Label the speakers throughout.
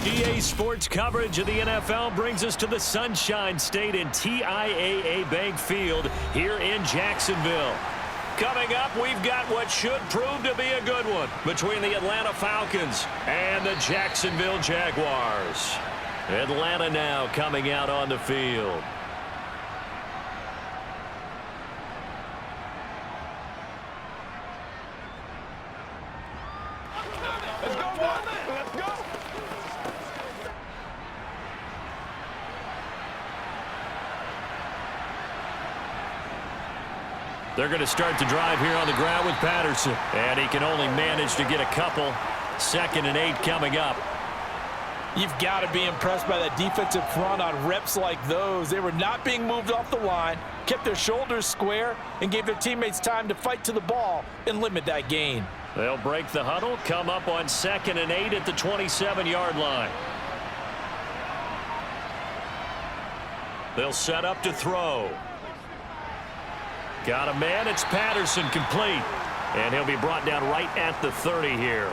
Speaker 1: GA Sports coverage of the NFL brings us to the Sunshine State in TIAA Bank Field here in Jacksonville. Coming up, we've got what should prove to be a good one between the Atlanta Falcons and the Jacksonville Jaguars. Atlanta now coming out on the field. They're going to start the drive here on the ground with Patterson. And he can only manage to get a couple. 2nd and 8 coming up.
Speaker 2: You've got to be impressed by that defensive front on reps like those. They were not being moved off the line, kept their shoulders square, and gave their teammates time to fight to the ball and limit that gain.
Speaker 1: They'll break the huddle, come up on 2nd and 8 at the 27-yard line. They'll set up to throw. Got a man, it's Patterson, complete. And he'll be brought down right at the 30 here.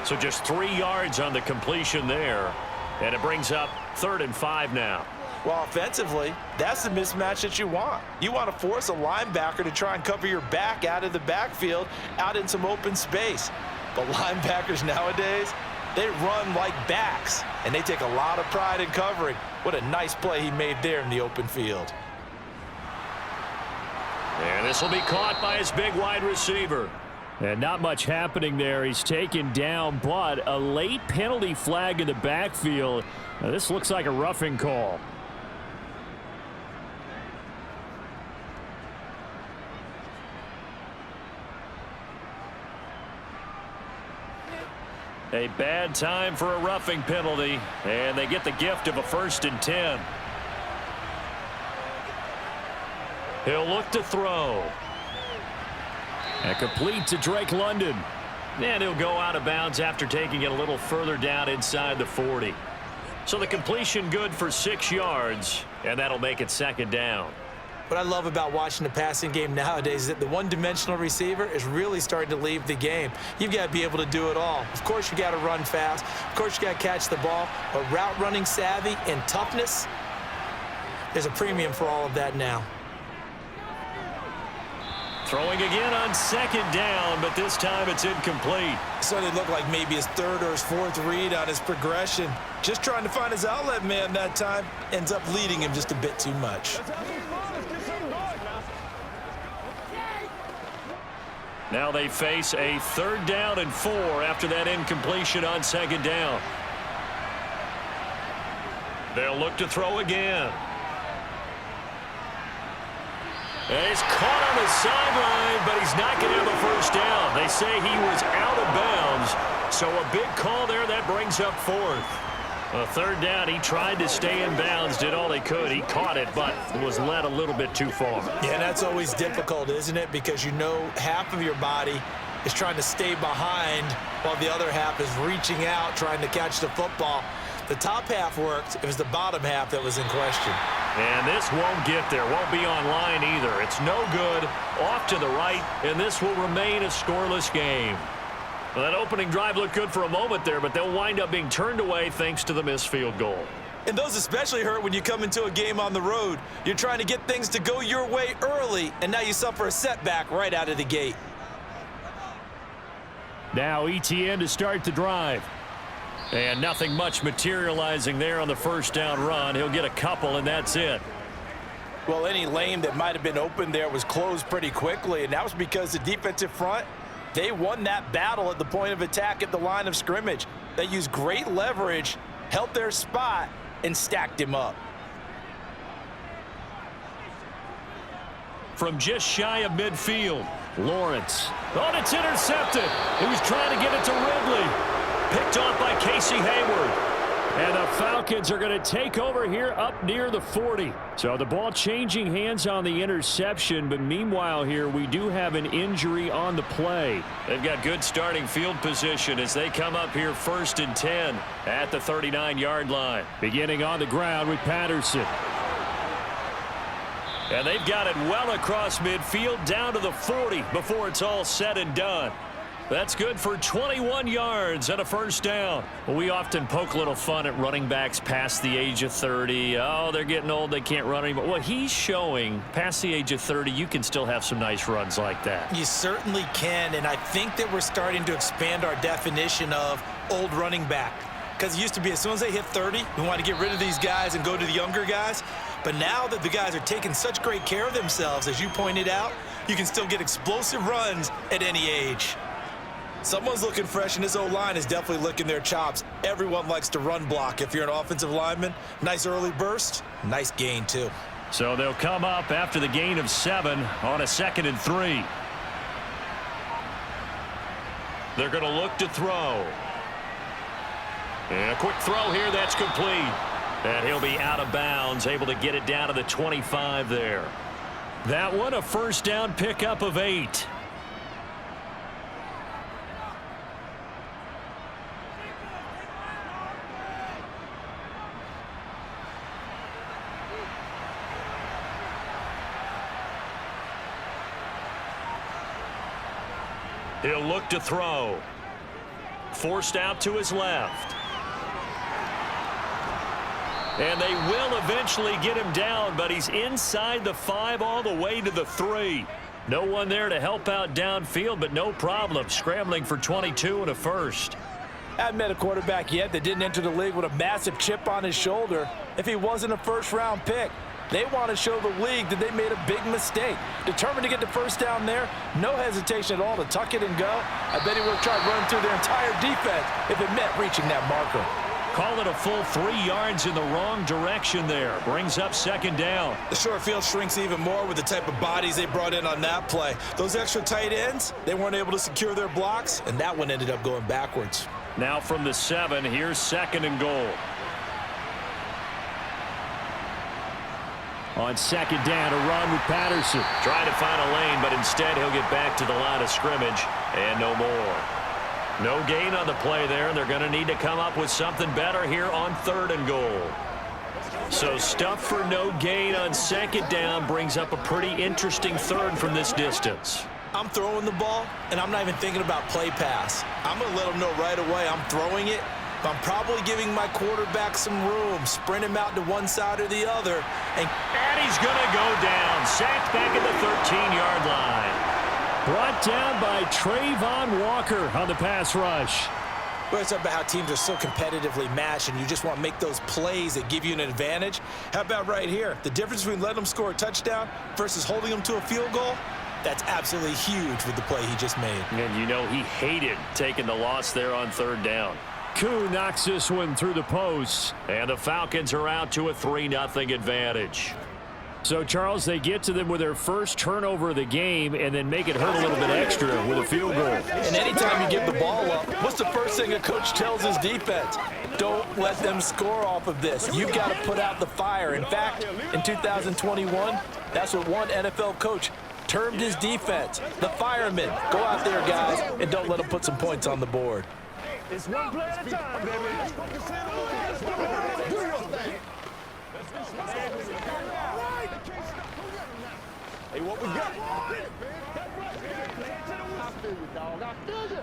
Speaker 1: So just 3 yards on the completion there. And it brings up 3rd and 5 now.
Speaker 2: Well, offensively, that's the mismatch that you want. You want to force a linebacker to try and cover your back out of the backfield, out in some open space. But linebackers nowadays, they run like backs, and they take a lot of pride in covering. What a nice play he made there in the open field.
Speaker 1: And this will be caught by his big wide receiver. And not much happening there. He's taken down, but a late penalty flag in the backfield. Now, this looks like a roughing call. A bad time for a roughing penalty, and they get the gift of a 1st and 10. He'll look to throw. And complete to Drake London. And he'll go out of bounds after taking it a little further down inside the 40. So the completion good for 6 yards, and that'll make it 2nd down.
Speaker 2: What I love about watching the passing game nowadays is that the one-dimensional receiver is really starting to leave the game. You've got to be able to do it all. Of course, you got to run fast. Of course, you got to catch the ball. But route running savvy and toughness, there's a premium for all of that now.
Speaker 1: Throwing again on 2nd down, but this time it's incomplete.
Speaker 2: So it looked like maybe his 3rd or his 4th read on his progression. Just trying to find his outlet man that time. Ends up leading him just a bit too much.
Speaker 1: Now they face a 3rd down and 4 after that incompletion on 2nd down. They'll look to throw again. And he's caught on the sideline, but he's not going to have a 1st down. They say he was out of bounds, so a big call there that brings up 4th. A 3rd down, he tried to stay in bounds, did all he could. He caught it, but was led a little bit too far.
Speaker 2: Yeah, that's always difficult, isn't it? Because you know half of your body is trying to stay behind while the other half is reaching out, trying to catch the football. The top half worked. It was the bottom half that was in question.
Speaker 1: And this won't get there. Won't be on line either. It's no good. Off to the right, and this will remain a scoreless game. Well, that opening drive looked good for a moment there, but they'll wind up being turned away thanks to the missed field goal.
Speaker 2: And those especially hurt when you come into a game on the road. You're trying to get things to go your way early, and now you suffer a setback right out of the gate.
Speaker 1: Now ETN to start the drive. And nothing much materializing there on the 1st down run. He'll get a couple, and that's it.
Speaker 2: Well, any lane that might have been open there was closed pretty quickly, and that was because the defensive front, they won that battle at the point of attack at the line of scrimmage. They used great leverage, held their spot, and stacked him up.
Speaker 1: From just shy of midfield, Lawrence. Oh, and it's intercepted. He was trying to get it to Ridley. Picked off by Casey Hayward. And the Falcons are going to take over here up near the 40. So the ball changing hands on the interception, but meanwhile here we do have an injury on the play. They've got good starting field position as they come up here 1st and 10 at the 39-yard line. Beginning on the ground with Patterson. And they've got it well across midfield down to the 40 before it's all said and done. That's good for 21 yards and a first down. Well, we often poke a little fun at running backs past the age of 30. Oh, they're getting old. They can't run anymore. Well, he's showing past the age of 30, you can still have some nice runs like that.
Speaker 2: You certainly can, and I think that we're starting to expand our definition of old running back. Because it used to be as soon as they hit 30, we want to get rid of these guys and go to the younger guys. But now that the guys are taking such great care of themselves, as you pointed out, you can still get explosive runs at any age. Someone's looking fresh, and this O-line is definitely licking their chops. Everyone likes to run block if you're an offensive lineman. Nice early burst, nice gain, too.
Speaker 1: So they'll come up after the gain of 7 on a 2nd and 3. They're going to look to throw. And a quick throw here, that's complete. And he'll be out of bounds, able to get it down to the 25 there. That one, a first down pickup of 8. He'll look to throw. Forced out to his left. And they will eventually get him down, but he's inside the 5 all the way to the 3. No one there to help out downfield, but no problem. Scrambling for 22 and a first.
Speaker 2: I haven't met a quarterback yet that didn't enter the league with a massive chip on his shoulder if he wasn't a first-round pick. They want to show the league that they made a big mistake. Determined to get the first down there, no hesitation at all to tuck it and go. I bet he would have tried running through their entire defense if it meant reaching that marker.
Speaker 1: Call it a full 3 yards in the wrong direction there. Brings up 2nd down.
Speaker 2: The short field shrinks even more with the type of bodies they brought in on that play. Those extra tight ends, they weren't able to secure their blocks, and that one ended up going backwards.
Speaker 1: Now from the 7, here's 2nd and goal. On 2nd down, a run with Patterson. Trying to find a lane, but instead he'll get back to the line of scrimmage, and no more. No gain on the play there, and they're going to need to come up with something better here on 3rd and goal. So stuff for no gain on 2nd down brings up a pretty interesting 3rd from this distance.
Speaker 2: I'm throwing the ball, and I'm not even thinking about play pass. I'm going to let them know right away I'm throwing it, but I'm probably giving my quarterback some room, sprint him out to one side or the other. And
Speaker 1: he's going to go down, sacked back at the 13-yard line. Brought down by Trayvon Walker on the pass rush.
Speaker 2: We're talking about how teams are so competitively matched, and you just want to make those plays that give you an advantage. How about right here? The difference between letting them score a touchdown versus holding them to a field goal, that's absolutely huge with the play he just made.
Speaker 1: And you know he hated taking the loss there on 3rd down. Koo knocks this one through the post, and the Falcons are out to a 3-0 advantage. So, Charles, they get to them with their first turnover of the game and then make it hurt a little bit extra with a field goal.
Speaker 2: And anytime you give the ball up, what's the first thing a coach tells his defense? Don't let them score off of this. You've got to put out the fire. In fact, in 2021, that's what one NFL coach termed his defense, the firemen. Go out there, guys, and don't let them put some points on the board.
Speaker 3: It's one play at a time, baby. Do your thing. Hey, what we got? I feel you, dog. I feel you.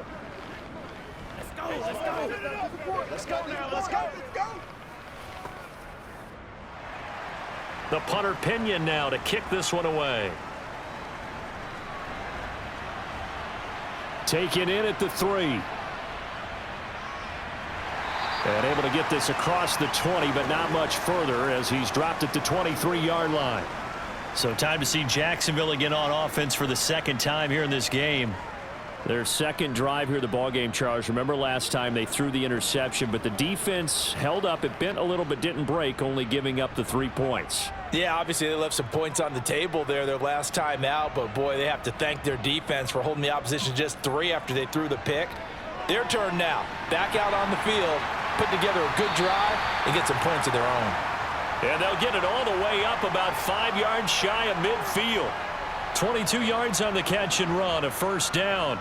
Speaker 3: Let's go. Let's go. Let's go now. Let's go. Let's go.
Speaker 1: The punter Pinion now to kick this one away. Taken in at the 3. And able to get this across the 20, but not much further as he's dropped at the 23-yard line. So time to see Jacksonville again on offense for the 2nd time here in this game. Their 2nd drive here, the ballgame, Charles. Remember last time they threw the interception, but the defense held up. It bent a little but didn't break, only giving up the 3 points.
Speaker 2: Yeah, obviously they left some points on the table there their last time out, but boy, they have to thank their defense for holding the opposition just 3 after they threw the pick. Their turn now. Back out on the field, put together a good drive, and get some points of their own.
Speaker 1: And they'll get it all the way up about 5 yards shy of midfield. 22 yards on the catch and run, a first down.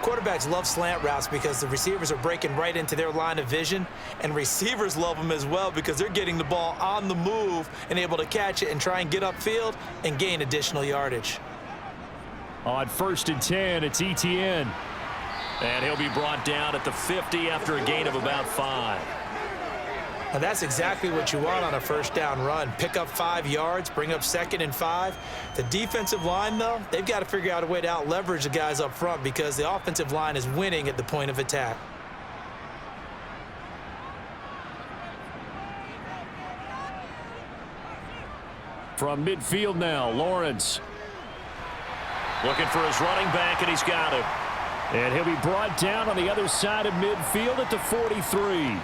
Speaker 2: Quarterbacks love slant routes because the receivers are breaking right into their line of vision, and receivers love them as well because they're getting the ball on the move and able to catch it and try and get upfield and gain additional yardage.
Speaker 1: On 1st and 10, it's Etienne. And he'll be brought down at the 50 after a gain of about 5.
Speaker 2: Now that's exactly what you want on a first down run. Pick up 5 yards, bring up 2nd and 5. The defensive line, though, they've got to figure out a way to out-leverage the guys up front because the offensive line is winning at the point of attack.
Speaker 1: From midfield now, Lawrence. Looking for his running back, and he's got him. And he'll be brought down on the other side of midfield at the 43.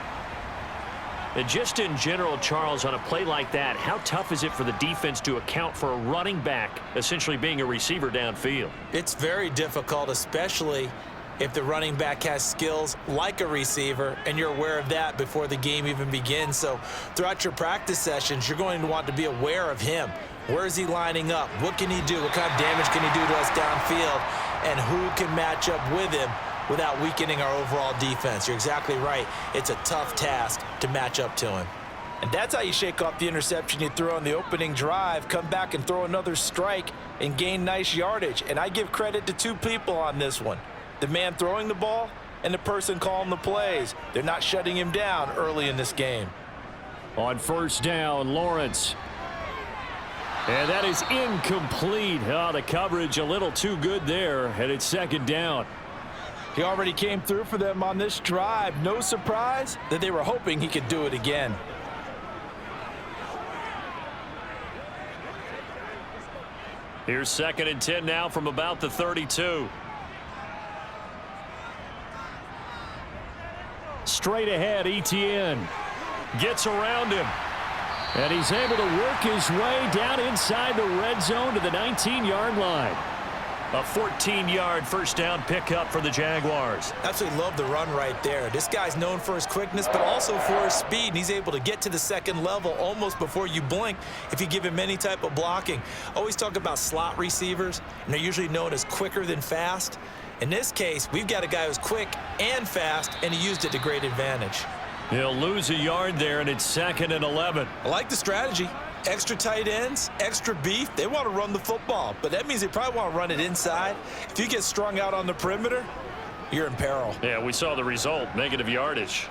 Speaker 1: And just in general, Charles, on a play like that, how tough is it for the defense to account for a running back essentially being a receiver downfield?
Speaker 2: It's very difficult, especially if the running back has skills like a receiver, and you're aware of that before the game even begins. So throughout your practice sessions, you're going to want to be aware of him. Where is he lining up? What can he do? What kind of damage can he do to us downfield? And who can match up with him without weakening our overall defense? You're exactly right. It's a tough task to match up to him. And that's how you shake off the interception you threw on the opening drive, come back and throw another strike and gain nice yardage. And I give credit to 2 people on this one. The man throwing the ball and the person calling the plays. They're not shutting him down early in this game.
Speaker 1: On first down, Lawrence. And that is incomplete. Oh, the coverage a little too good there, and it's 2nd down.
Speaker 2: He already came through for them on this drive. No surprise that they were hoping he could do it again.
Speaker 1: Here's 2nd and 10 now from about the 32. Straight ahead, Etienne gets around him. And he's able to work his way down inside the red zone to the 19-yard line. A 14-yard first down pickup for the Jaguars.
Speaker 2: Absolutely love the run right there. This guy's known for his quickness, but also for his speed. And he's able to get to the 2nd level almost before you blink if you give him any type of blocking. Always talk about slot receivers, and they're usually known as quicker than fast. In this case, we've got a guy who's quick and fast, and he used it to great advantage.
Speaker 1: He'll lose a yard there, and it's 2nd and 11.
Speaker 2: I like the strategy. Extra tight ends, extra beef. They want to run the football, but that means they probably want to run it inside. If you get strung out on the perimeter, you're in peril.
Speaker 1: Yeah, we saw the result, negative yardage.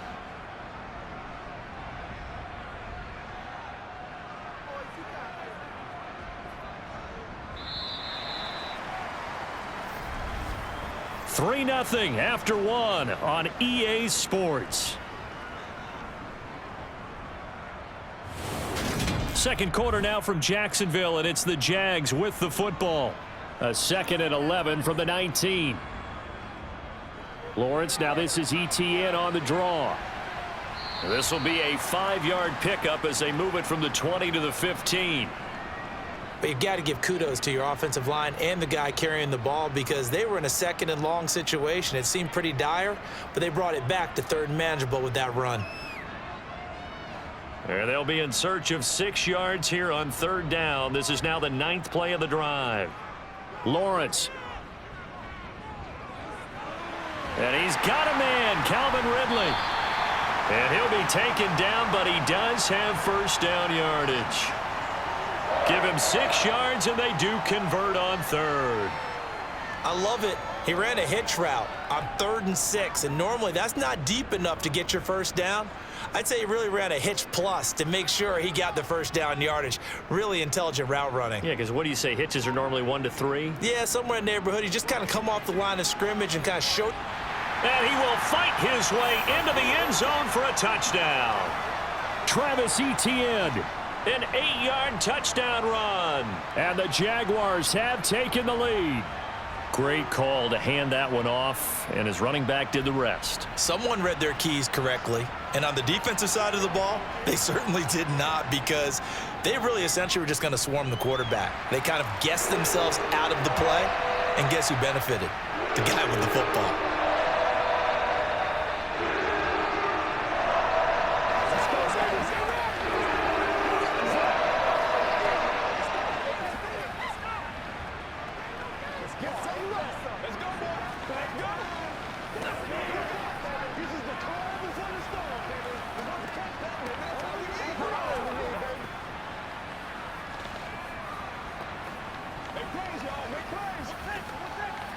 Speaker 1: Three 3-0 after 1 on EA Sports. Second quarter now from Jacksonville, and it's the Jags with the football. A 2nd and 11 from the 19. Lawrence, now this is Etienne on the draw. This will be a 5-yard pickup as they move it from the 20 to the 15.
Speaker 2: But you've got to give kudos to your offensive line and the guy carrying the ball because they were in a 2nd and long situation. It seemed pretty dire, but they brought it back to 3rd and manageable with that run.
Speaker 1: And they'll be in search of 6 yards here on 3rd down. This is now the 9th play of the drive. Lawrence. And he's got a man, Calvin Ridley. And he'll be taken down, but he does have first down yardage. Give him 6 yards, and they do convert on 3rd.
Speaker 2: I love it. He ran a hitch route on 3rd and 6, and normally that's not deep enough to get your first down. I'd say he really ran a hitch plus to make sure he got the first down yardage. Really intelligent route running.
Speaker 1: Yeah, because what do you say? Hitches are normally 1 to 3?
Speaker 2: Yeah, somewhere in the neighborhood. He just kind of come off the line of scrimmage and kind of show.
Speaker 1: And he will fight his way into the end zone for a touchdown. Travis Etienne, an 8-yard touchdown run. And the Jaguars have taken the lead. Great call to hand that one off, and his running back did the rest.
Speaker 2: Someone read their keys correctly, and on the defensive side of the ball, they certainly did not because they really essentially were just going to swarm the quarterback. They kind of guessed themselves out of the play, and guess who benefited? The guy with the football.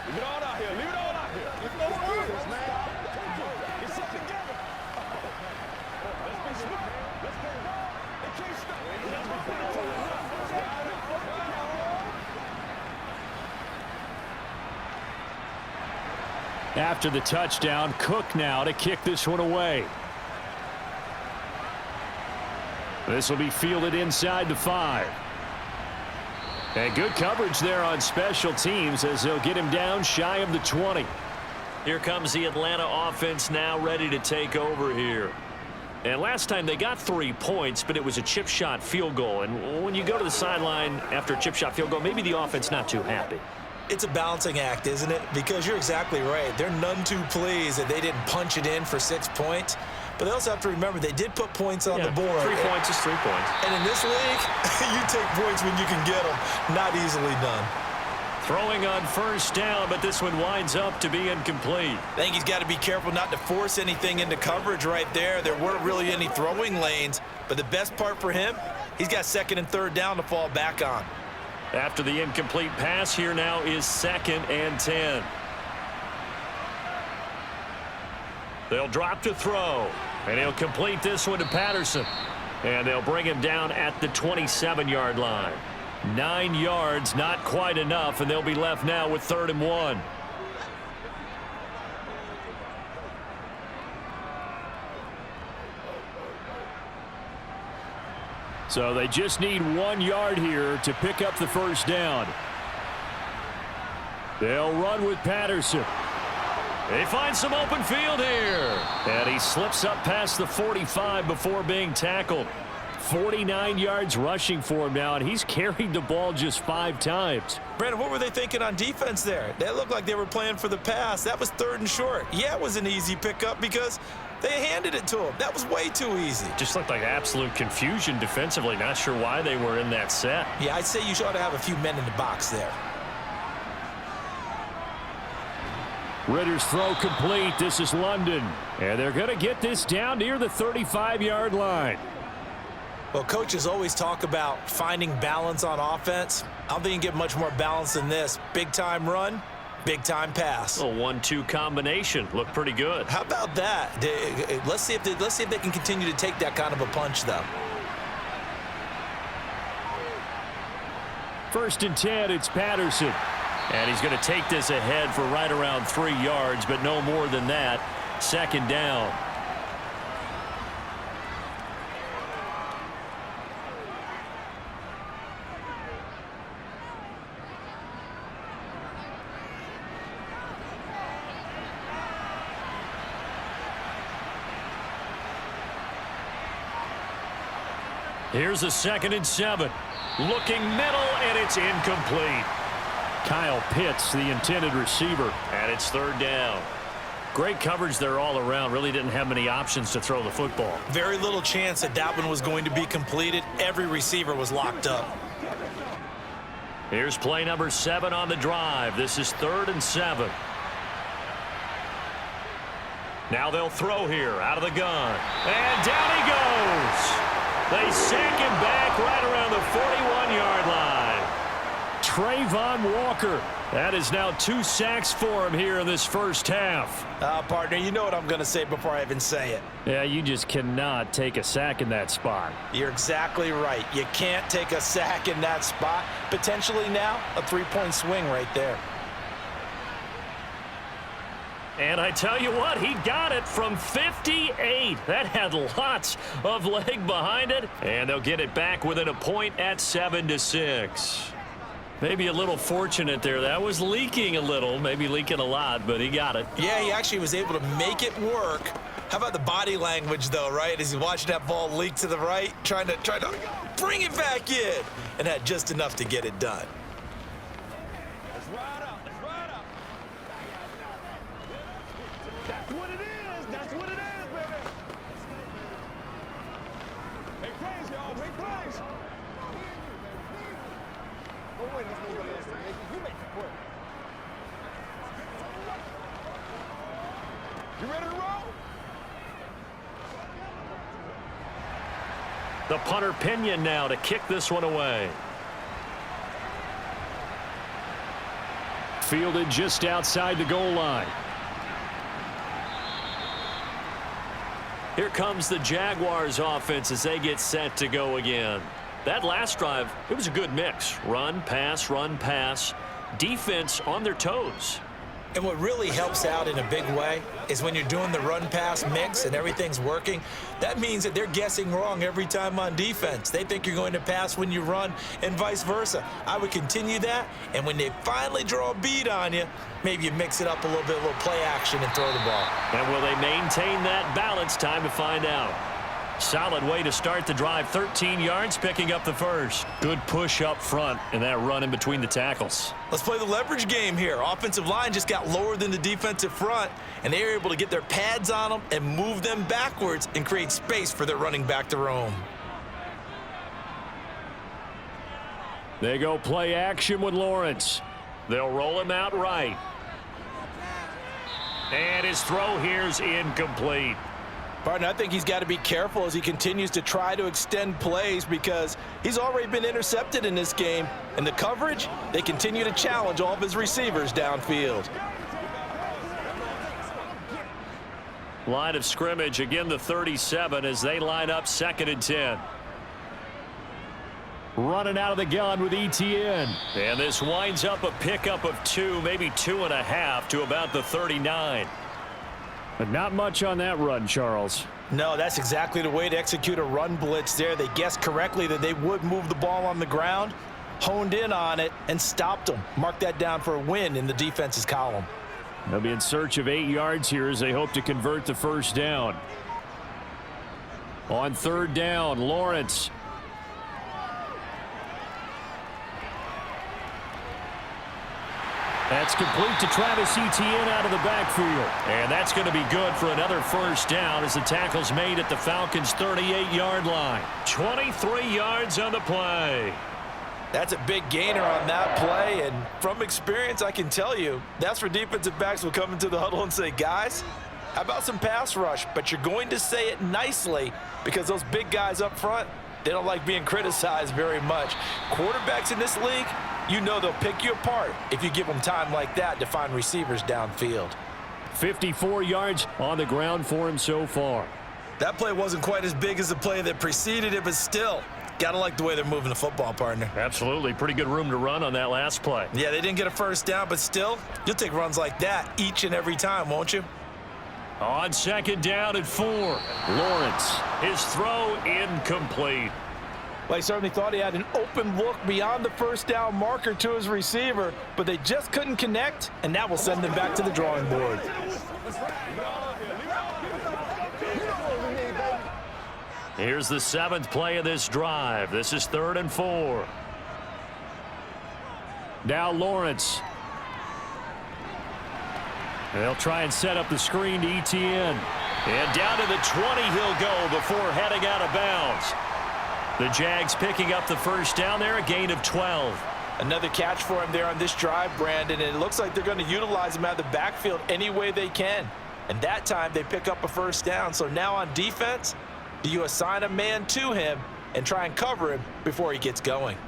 Speaker 3: Leave it all out here. Leave it all out here. Let's go.
Speaker 1: After the touchdown, Cook now to kick this one away. This will be fielded inside the 5. And good coverage there on special teams as they'll get him down shy of the 20. Here comes the Atlanta offense now ready to take over here. And last time they got 3 points, but it was a chip shot field goal. And when you go to the sideline after a chip shot field goal, maybe the offense not too happy.
Speaker 2: It's a balancing act, isn't it? Because you're exactly right. They're none too pleased that they didn't punch it in for 6 points. But they also have to remember they did put points on the board.
Speaker 1: 3 points is 3 points.
Speaker 2: And in this league, you take points when you can get them. Not easily done.
Speaker 1: Throwing on first down, but this one winds up to be incomplete.
Speaker 2: I think he's got to be careful not to force anything into coverage right there. There weren't really any throwing lanes. But the best part for him, he's got 2nd and 3rd down to fall back on.
Speaker 1: After the incomplete pass, here now is 2nd and 10. They'll drop to throw, and he'll complete this one to Patterson. And they'll bring him down at the 27-yard line. 9 yards, not quite enough, and they'll be left now with 3rd and 1. So they just need 1 yard here to pick up the first down. They'll run with Patterson. They find some open field here. And he slips up past the 45 before being tackled. 49 yards rushing for him now, and he's carried the ball just 5 times.
Speaker 2: Brandon, what were they thinking on defense there? They looked like they were playing for the pass. That was 3rd and short. Yeah, it was an easy pickup because they handed it to him. That was way too easy.
Speaker 1: Just looked like absolute confusion defensively. Not sure why they were in that set.
Speaker 2: Yeah, I'd say you ought to have a few men in the box there.
Speaker 1: Ritter's throw complete. This is London. And they're going to get this down near the 35-yard line.
Speaker 2: Well, coaches always talk about finding balance on offense. I don't think you can get much more balance than this. Big-time run, big-time pass.
Speaker 1: A 1-2 combination. Looked pretty good.
Speaker 2: How about that? Let's see if they can continue to take that kind of a punch, though.
Speaker 1: 1st and 10, it's Patterson. And he's going to take this ahead for right around 3 yards, but no more than that. 2nd down. Here's a 2nd and 7. Looking middle, and it's incomplete. Kyle Pitts, the intended receiver, and it's 3rd down. Great coverage there all around. Really didn't have many options to throw the football.
Speaker 2: Very little chance that one was going to be completed. Every receiver was locked up.
Speaker 1: Here's play number 7 on the drive. This is 3rd and 7. Now they'll throw here out of the gun. And down he goes. They sack him back right around the 41-yard line. Trayvon Walker. That is now 2 sacks for him here in this first half.
Speaker 2: Partner, you know what I'm going to say before I even say it.
Speaker 1: Yeah, you just cannot take a sack in that spot.
Speaker 2: You're exactly right. You can't take a sack in that spot. Potentially now a 3-point swing right there.
Speaker 1: And I tell you what, he got it from 58. That had lots of leg behind it. And they'll get it back within a point at 7-6. Maybe a little fortunate there. That was leaking a little, maybe leaking a lot, but he got it.
Speaker 2: Yeah, he actually was able to make it work. How about the body language, though, right? As he's watching that ball leak to the right, trying to bring it back in, and had just enough to get it done.
Speaker 3: Let's ride up. Let's ride up. That's what it is. That's what it is, baby. Make plays, y'all. Make plays. Oh, wait, let's move it. You make the play. You ready to roll?
Speaker 1: The punter Pinion now to kick this one away. Fielded just outside the goal line. Here comes the Jaguars offense as they get set to go again. That last drive, it was a good mix. Run, pass, defense on their toes.
Speaker 2: And what really helps out in a big way is when you're doing the run-pass mix and everything's working, that means that they're guessing wrong every time on defense. They think you're going to pass when you run and vice versa. I would continue that, and when they finally draw a beat on you, maybe you mix it up a little bit, a little play action and throw the ball.
Speaker 1: And will they maintain that balance? Time to find out. Solid way to start the drive. 13 yards, picking up the first. Good push up front and that run in between the tackles.
Speaker 2: Let's play the leverage game here. Offensive line just got lower than the defensive front, and they were able to get their pads on them and move them backwards and create space for their running back to roam.
Speaker 1: They go play action with Lawrence. They'll roll him out right. And his throw here's incomplete.
Speaker 2: Partner, I think he's got to be careful as he continues to try to extend plays because he's already been intercepted in this game. And the coverage, they continue to challenge all of his receivers downfield.
Speaker 1: Line of scrimmage, again the 37 as they line up 2nd and 10. Running out of the gun with Etienne. And this winds up a pickup of 2, maybe 2.5 to about the 39. But not much on that run, Charles.
Speaker 2: No, that's exactly the way to execute a run blitz there. They guessed correctly that they would move the ball on the ground, honed in on it, and stopped them. Mark that down for a win in the defense's column.
Speaker 1: They'll be in search of 8 yards here as they hope to convert the first down. On 3rd down, Lawrence. That's complete to Travis Etienne out of the backfield. And that's going to be good for another first down as the tackle's made at the Falcons' 38-yard line. 23 yards on the play.
Speaker 2: That's a big gainer on that play, and from experience, I can tell you, that's where defensive backs will come into the huddle and say, guys, how about some pass rush? But you're going to say it nicely because those big guys up front, they don't like being criticized very much. Quarterbacks in this league, you know they'll pick you apart if you give them time like that to find receivers downfield.
Speaker 1: 54 yards on the ground for him so far.
Speaker 2: That play wasn't quite as big as the play that preceded it, but still, got to like the way they're moving the football, partner.
Speaker 1: Absolutely. Pretty good room to run on that last play.
Speaker 2: Yeah, they didn't get a first down, but still, you'll take runs like that each and every time, won't you?
Speaker 1: On 2nd down and 4. Lawrence, his throw incomplete.
Speaker 2: Well, he certainly thought he had an open look beyond the first down marker to his receiver, but they just couldn't connect, and that will send them back to the drawing board.
Speaker 1: Here's the 7th play of this drive. This is 3rd and 4. Now Lawrence. They'll try and set up the screen to Etienne. And down to the 20 he'll go before heading out of bounds. The Jags picking up the first down there, a gain of 12.
Speaker 2: Another catch for him there on this drive, Brandon, and it looks like they're going to utilize him out of the backfield any way they can. And that time they pick up a first down. So now on defense, do you assign a man to him and try and cover him before he gets going?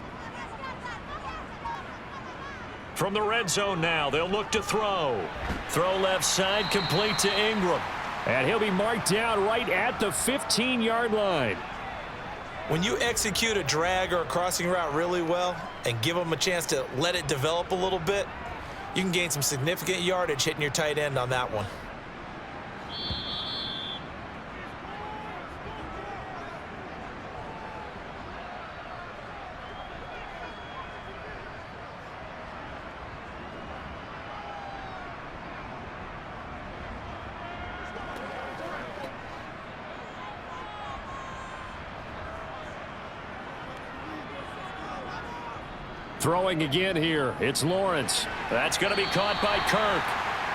Speaker 1: From the red zone now, they'll look to throw. Throw left side, complete to Ingram. And he'll be marked down right at the 15-yard line.
Speaker 2: When you execute a drag or a crossing route really well and give them a chance to let it develop a little bit, you can gain some significant yardage hitting your tight end on that one.
Speaker 1: Throwing again here, it's Lawrence. That's going to be caught by Kirk.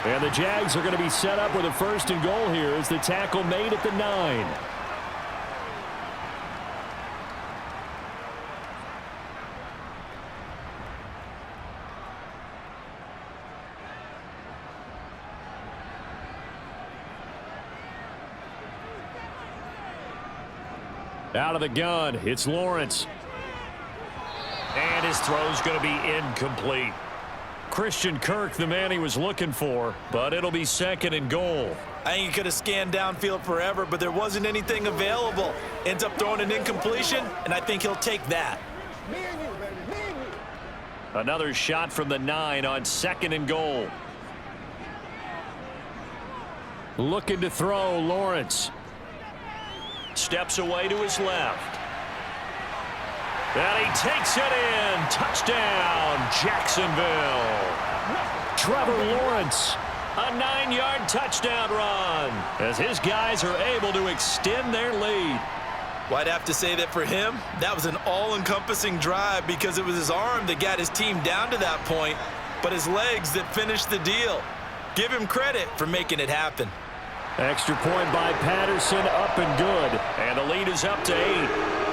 Speaker 1: And the Jags are going to be set up with a 1st and goal here as the tackle made at the 9. Out of the gun, it's Lawrence. And his throw's going to be incomplete. Christian Kirk, the man he was looking for, but it'll be 2nd and goal.
Speaker 2: I think he could have scanned downfield forever, but there wasn't anything available. Ends up throwing an incompletion, and I think he'll take that.
Speaker 1: Another shot from the 9 on 2nd and goal. Looking to throw, Lawrence. Steps away to his left. And he takes it in. Touchdown, Jacksonville. Trevor Lawrence, a 9-yard touchdown run as his guys are able to extend their lead.
Speaker 2: Well, I'd have to say that for him, that was an all-encompassing drive because it was his arm that got his team down to that point, but his legs that finished the deal. Give him credit for making it happen.
Speaker 1: Extra point by Patterson, up and good. And the lead is up to 8.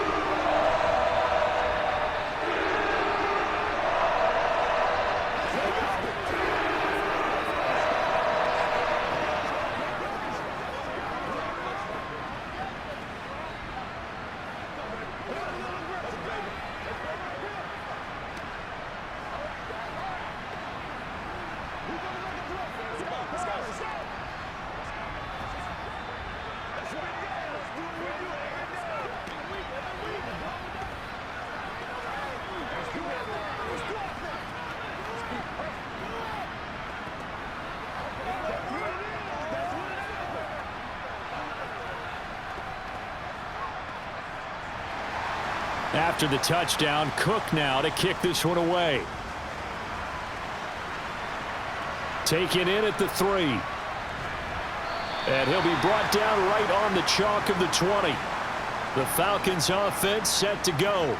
Speaker 1: After the touchdown, Cook now to kick this one away. Taken in at the 3. And he'll be brought down right on the chalk of the 20. The Falcons offense set to go.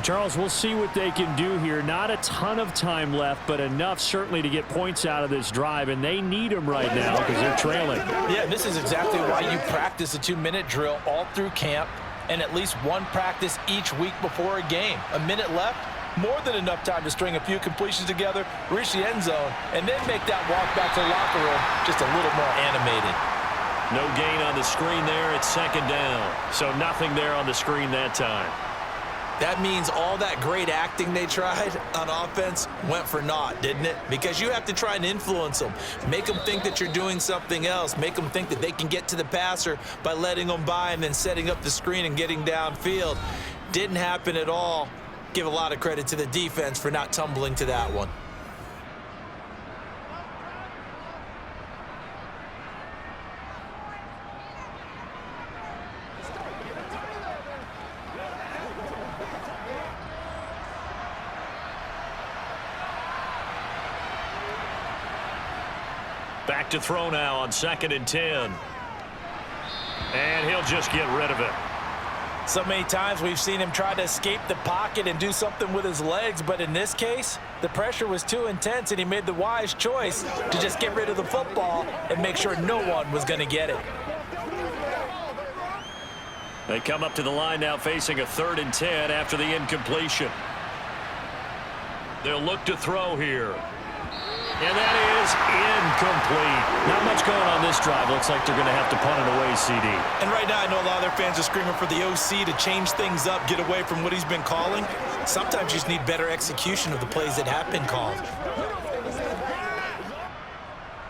Speaker 1: Charles, we'll see what they can do here. Not a ton of time left, but enough certainly to get points out of this drive, and they need them right now because they're trailing.
Speaker 2: Yeah, this is exactly why you practice a 2-minute drill all through camp and at least one practice each week before a game. A minute left, more than enough time to string a few completions together, reach the end zone, and then make that walk back to the locker room just a little more animated.
Speaker 1: No gain on the screen there. It's 2nd down. So nothing there on the screen that time.
Speaker 2: That means all that great acting they tried on offense went for naught, didn't it? Because you have to try and influence them. Make them think that you're doing something else. Make them think that they can get to the passer by letting them by and then setting up the screen and getting downfield. Didn't happen at all. Give a lot of credit to the defense for not tumbling to that one.
Speaker 1: Back to throw now on 2nd and 10. And he'll just get rid of it.
Speaker 2: So many times we've seen him try to escape the pocket and do something with his legs, but in this case, the pressure was too intense and he made the wise choice to just get rid of the football and make sure no one was going to get it.
Speaker 1: They come up to the line now facing a 3rd and 10 after the incompletion. They'll look to throw here. And that is incomplete. Not much going on this drive. Looks like they're going to have to punt it away, CD.
Speaker 2: And right now I know a lot of their fans are screaming for the OC to change things up, get away from what he's been calling. Sometimes you just need better execution of the plays that have been called.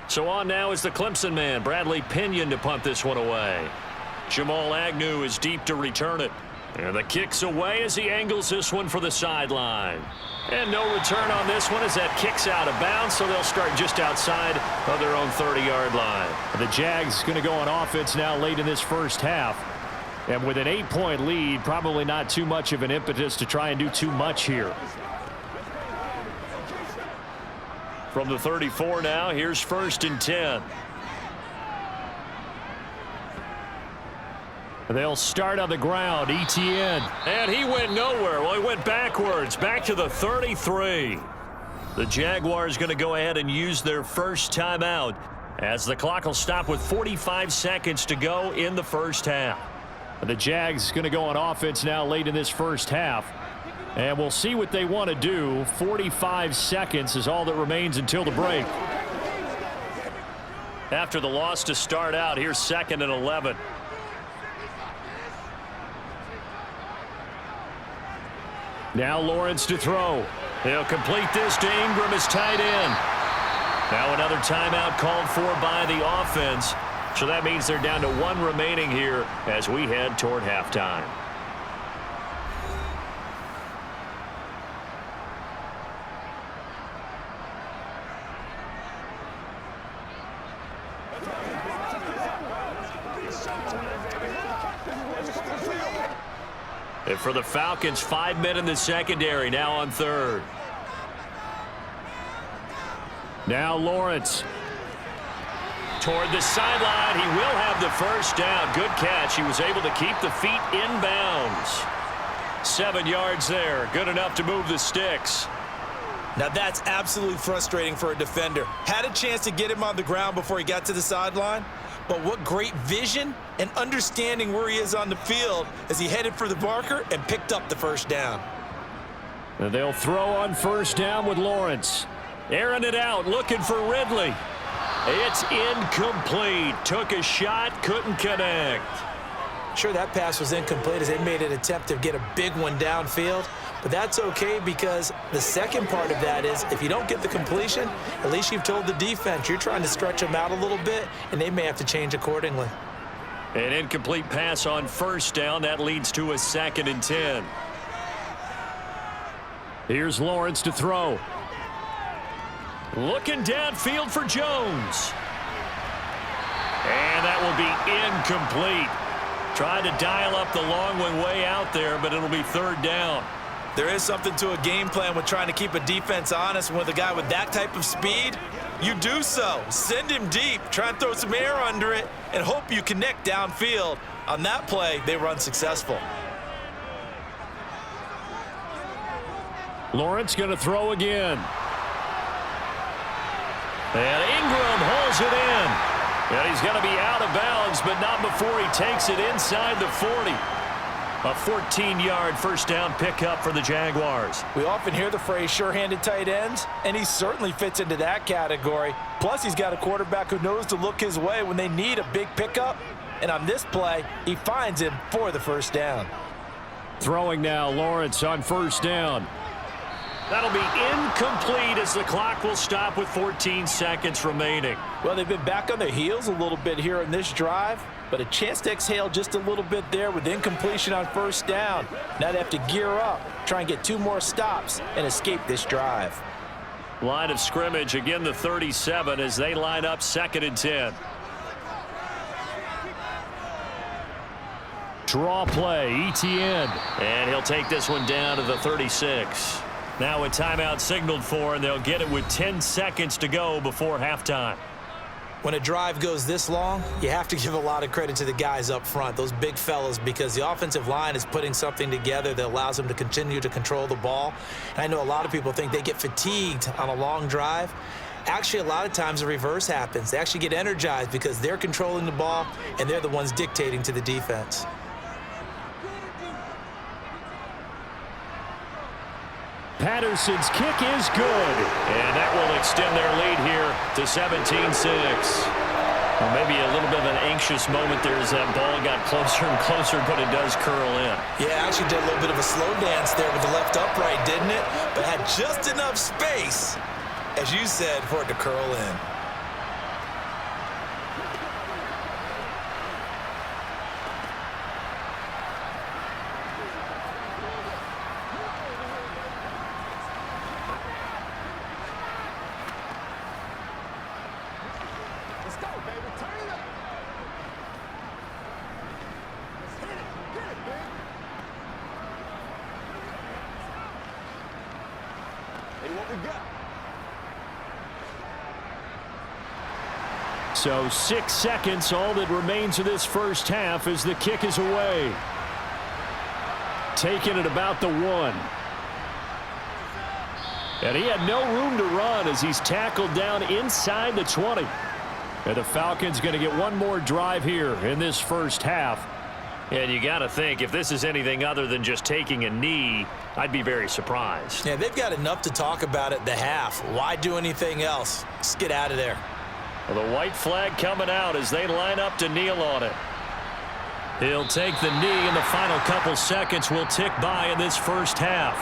Speaker 1: So on now is the Clemson man, Bradley Pinion, to punt this one away. Jamal Agnew is deep to return it. And the kick's away as he angles this one for the sideline. And no return on this one as that kicks out of bounds, so they'll start just outside of their own 30-yard line. The Jags going to go on offense now late in this first half. And with an 8-point lead, probably not too much of an impetus to try and do too much here. From the 34 now, here's 1st and 10. They'll start on the ground. Etienne. And he went nowhere. Well, he went backwards. Back to the 33. The Jaguars going to go ahead and use their first timeout as the clock will stop with 45 seconds to go in the first half. The Jags going to go on offense now late in this first half. And we'll see what they want to do. 45 seconds is all that remains until the break. After the loss to start out, here's 2nd and 11. Now Lawrence to throw. He'll complete this to Ingram as tight end. Now another timeout called for by the offense. So that means they're down to 1 remaining here as we head toward halftime. And for the Falcons, 5 men in the secondary now on third. Now Lawrence. Toward the sideline, he will have the first down. Good catch. He was able to keep the feet in bounds. 7 yards there. Good enough to move the sticks.
Speaker 2: Now that's absolutely frustrating for a defender. Had a chance to get him on the ground before he got to the sideline, but what great vision and understanding where he is on the field as he headed for the marker and picked up the first down.
Speaker 1: And they'll throw on first down with Lawrence. Airing it out, looking for Ridley. It's incomplete. Took a shot, couldn't connect.
Speaker 2: Sure, that pass was incomplete as they made an attempt to get a big one downfield, but that's okay because the second part of that is if you don't get the completion, at least you've told the defense you're trying to stretch them out a little bit, and they may have to change accordingly.
Speaker 1: An incomplete pass on first down. That leads to a 2nd and 10. Here's Lawrence to throw. Looking downfield for Jones. And that will be incomplete. Tried to dial up the long one way out there, but it'll be 3rd down.
Speaker 2: There is something to a game plan with trying to keep a defense honest. With a guy with that type of speed, you do so. Send him deep, try and throw some air under it, and hope you connect downfield. On that play, they were unsuccessful.
Speaker 1: Lawrence going to throw again. And Ingram holds it in. And he's going to be out of bounds, but not before he takes it inside the 40. A 14-yard first down pickup for the Jaguars.
Speaker 2: We often hear the phrase sure-handed tight ends, and he certainly fits into that category. Plus, he's got a quarterback who knows to look his way when they need a big pickup. And on this play, he finds him for the first down.
Speaker 1: Throwing now, Lawrence on first down. That'll be incomplete as the clock will stop with 14 seconds remaining.
Speaker 2: Well, they've been back on their heels a little bit here in this drive, but a chance to exhale just a little bit there with incompletion on first down. Now they have to gear up, try and get 2 more stops, and escape this drive.
Speaker 1: Line of scrimmage, again the 37 as they line up 2nd and 10. Draw play, ETN. And he'll take this one down to the 36. Now a timeout signaled for, and they'll get it with 10 seconds to go before halftime.
Speaker 2: When a drive goes this long, you have to give a lot of credit to the guys up front, those big fellas, because the offensive line is putting something together that allows them to continue to control the ball. And I know a lot of people think they get fatigued on a long drive. Actually, a lot of times the reverse happens. They actually get energized because they're controlling the ball, and they're the ones dictating to the defense.
Speaker 1: Patterson's kick is good. And that will extend their lead here to 17-6. Well, maybe a little bit of an anxious moment there as that ball got closer and closer, but it does curl in.
Speaker 2: Yeah, actually did a little bit of a slow dance there with the left upright, didn't it? But had just enough space, as you said, for it to curl in.
Speaker 1: So 6 seconds, all that remains of this first half as the kick is away. Taking it about the 1. And he had no room to run as he's tackled down inside the 20. And the Falcons going to get one more drive here in this first half. And you got to think, if this is anything other than just taking a knee, I'd be very surprised.
Speaker 2: Yeah, they've got enough to talk about at the half. Why do anything else? Just get out of there.
Speaker 1: Well, the white flag coming out as they line up to kneel on it. He'll take the knee, and the final couple seconds will tick by in this first half.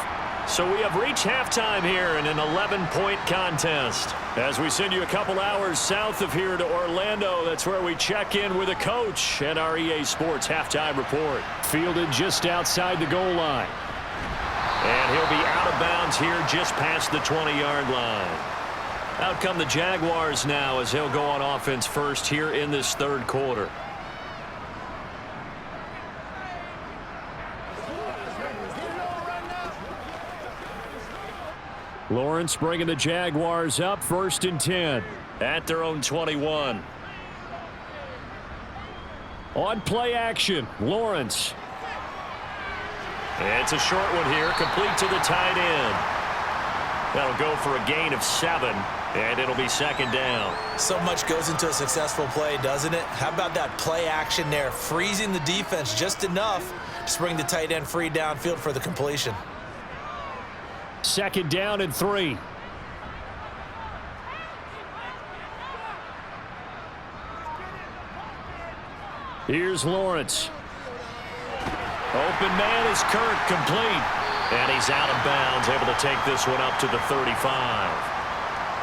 Speaker 1: So we have reached halftime here in an 11-point contest. As we send you a couple hours south of here to Orlando, that's where we check in with a coach and our EA Sports halftime report. Fielded just outside the goal line. And he'll be out of bounds here just past the 20-yard line. Out come the Jaguars now as he'll go on offense first here in this third quarter. Lawrence bringing the Jaguars up 1st and 10 at their own 21. On play action, Lawrence. It's a short one here, complete to the tight end. That'll go for a gain of 7, and it'll be 2nd down.
Speaker 2: So much goes into a successful play, doesn't it? How about that play action there, freezing the defense just enough to bring the tight end free downfield for the completion.
Speaker 1: 2nd down and 3. Here's Lawrence. Open man is Kirk, complete. And he's out of bounds, able to take this one up to the 35.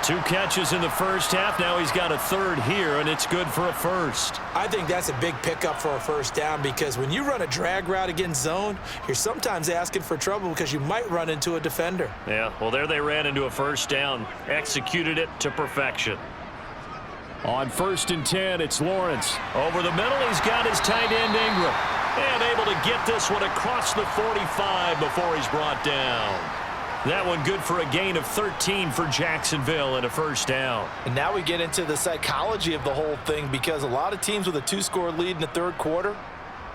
Speaker 1: 2 catches in the first half. Now he's got a third here, and it's good for a first.
Speaker 2: I think that's a big pickup for a first down because when you run a drag route against zone, you're sometimes asking for trouble because you might run into a defender.
Speaker 1: Yeah, well, there they ran into a first down. Executed it to perfection. On 1st and 10, it's Lawrence. Over the middle, he's got his tight end Ingram. And able to get this one across the 45 before he's brought down. That one good for a gain of 13 for Jacksonville and a first down.
Speaker 2: And now we get into the psychology of the whole thing because a lot of teams with a 2-score lead in the third quarter,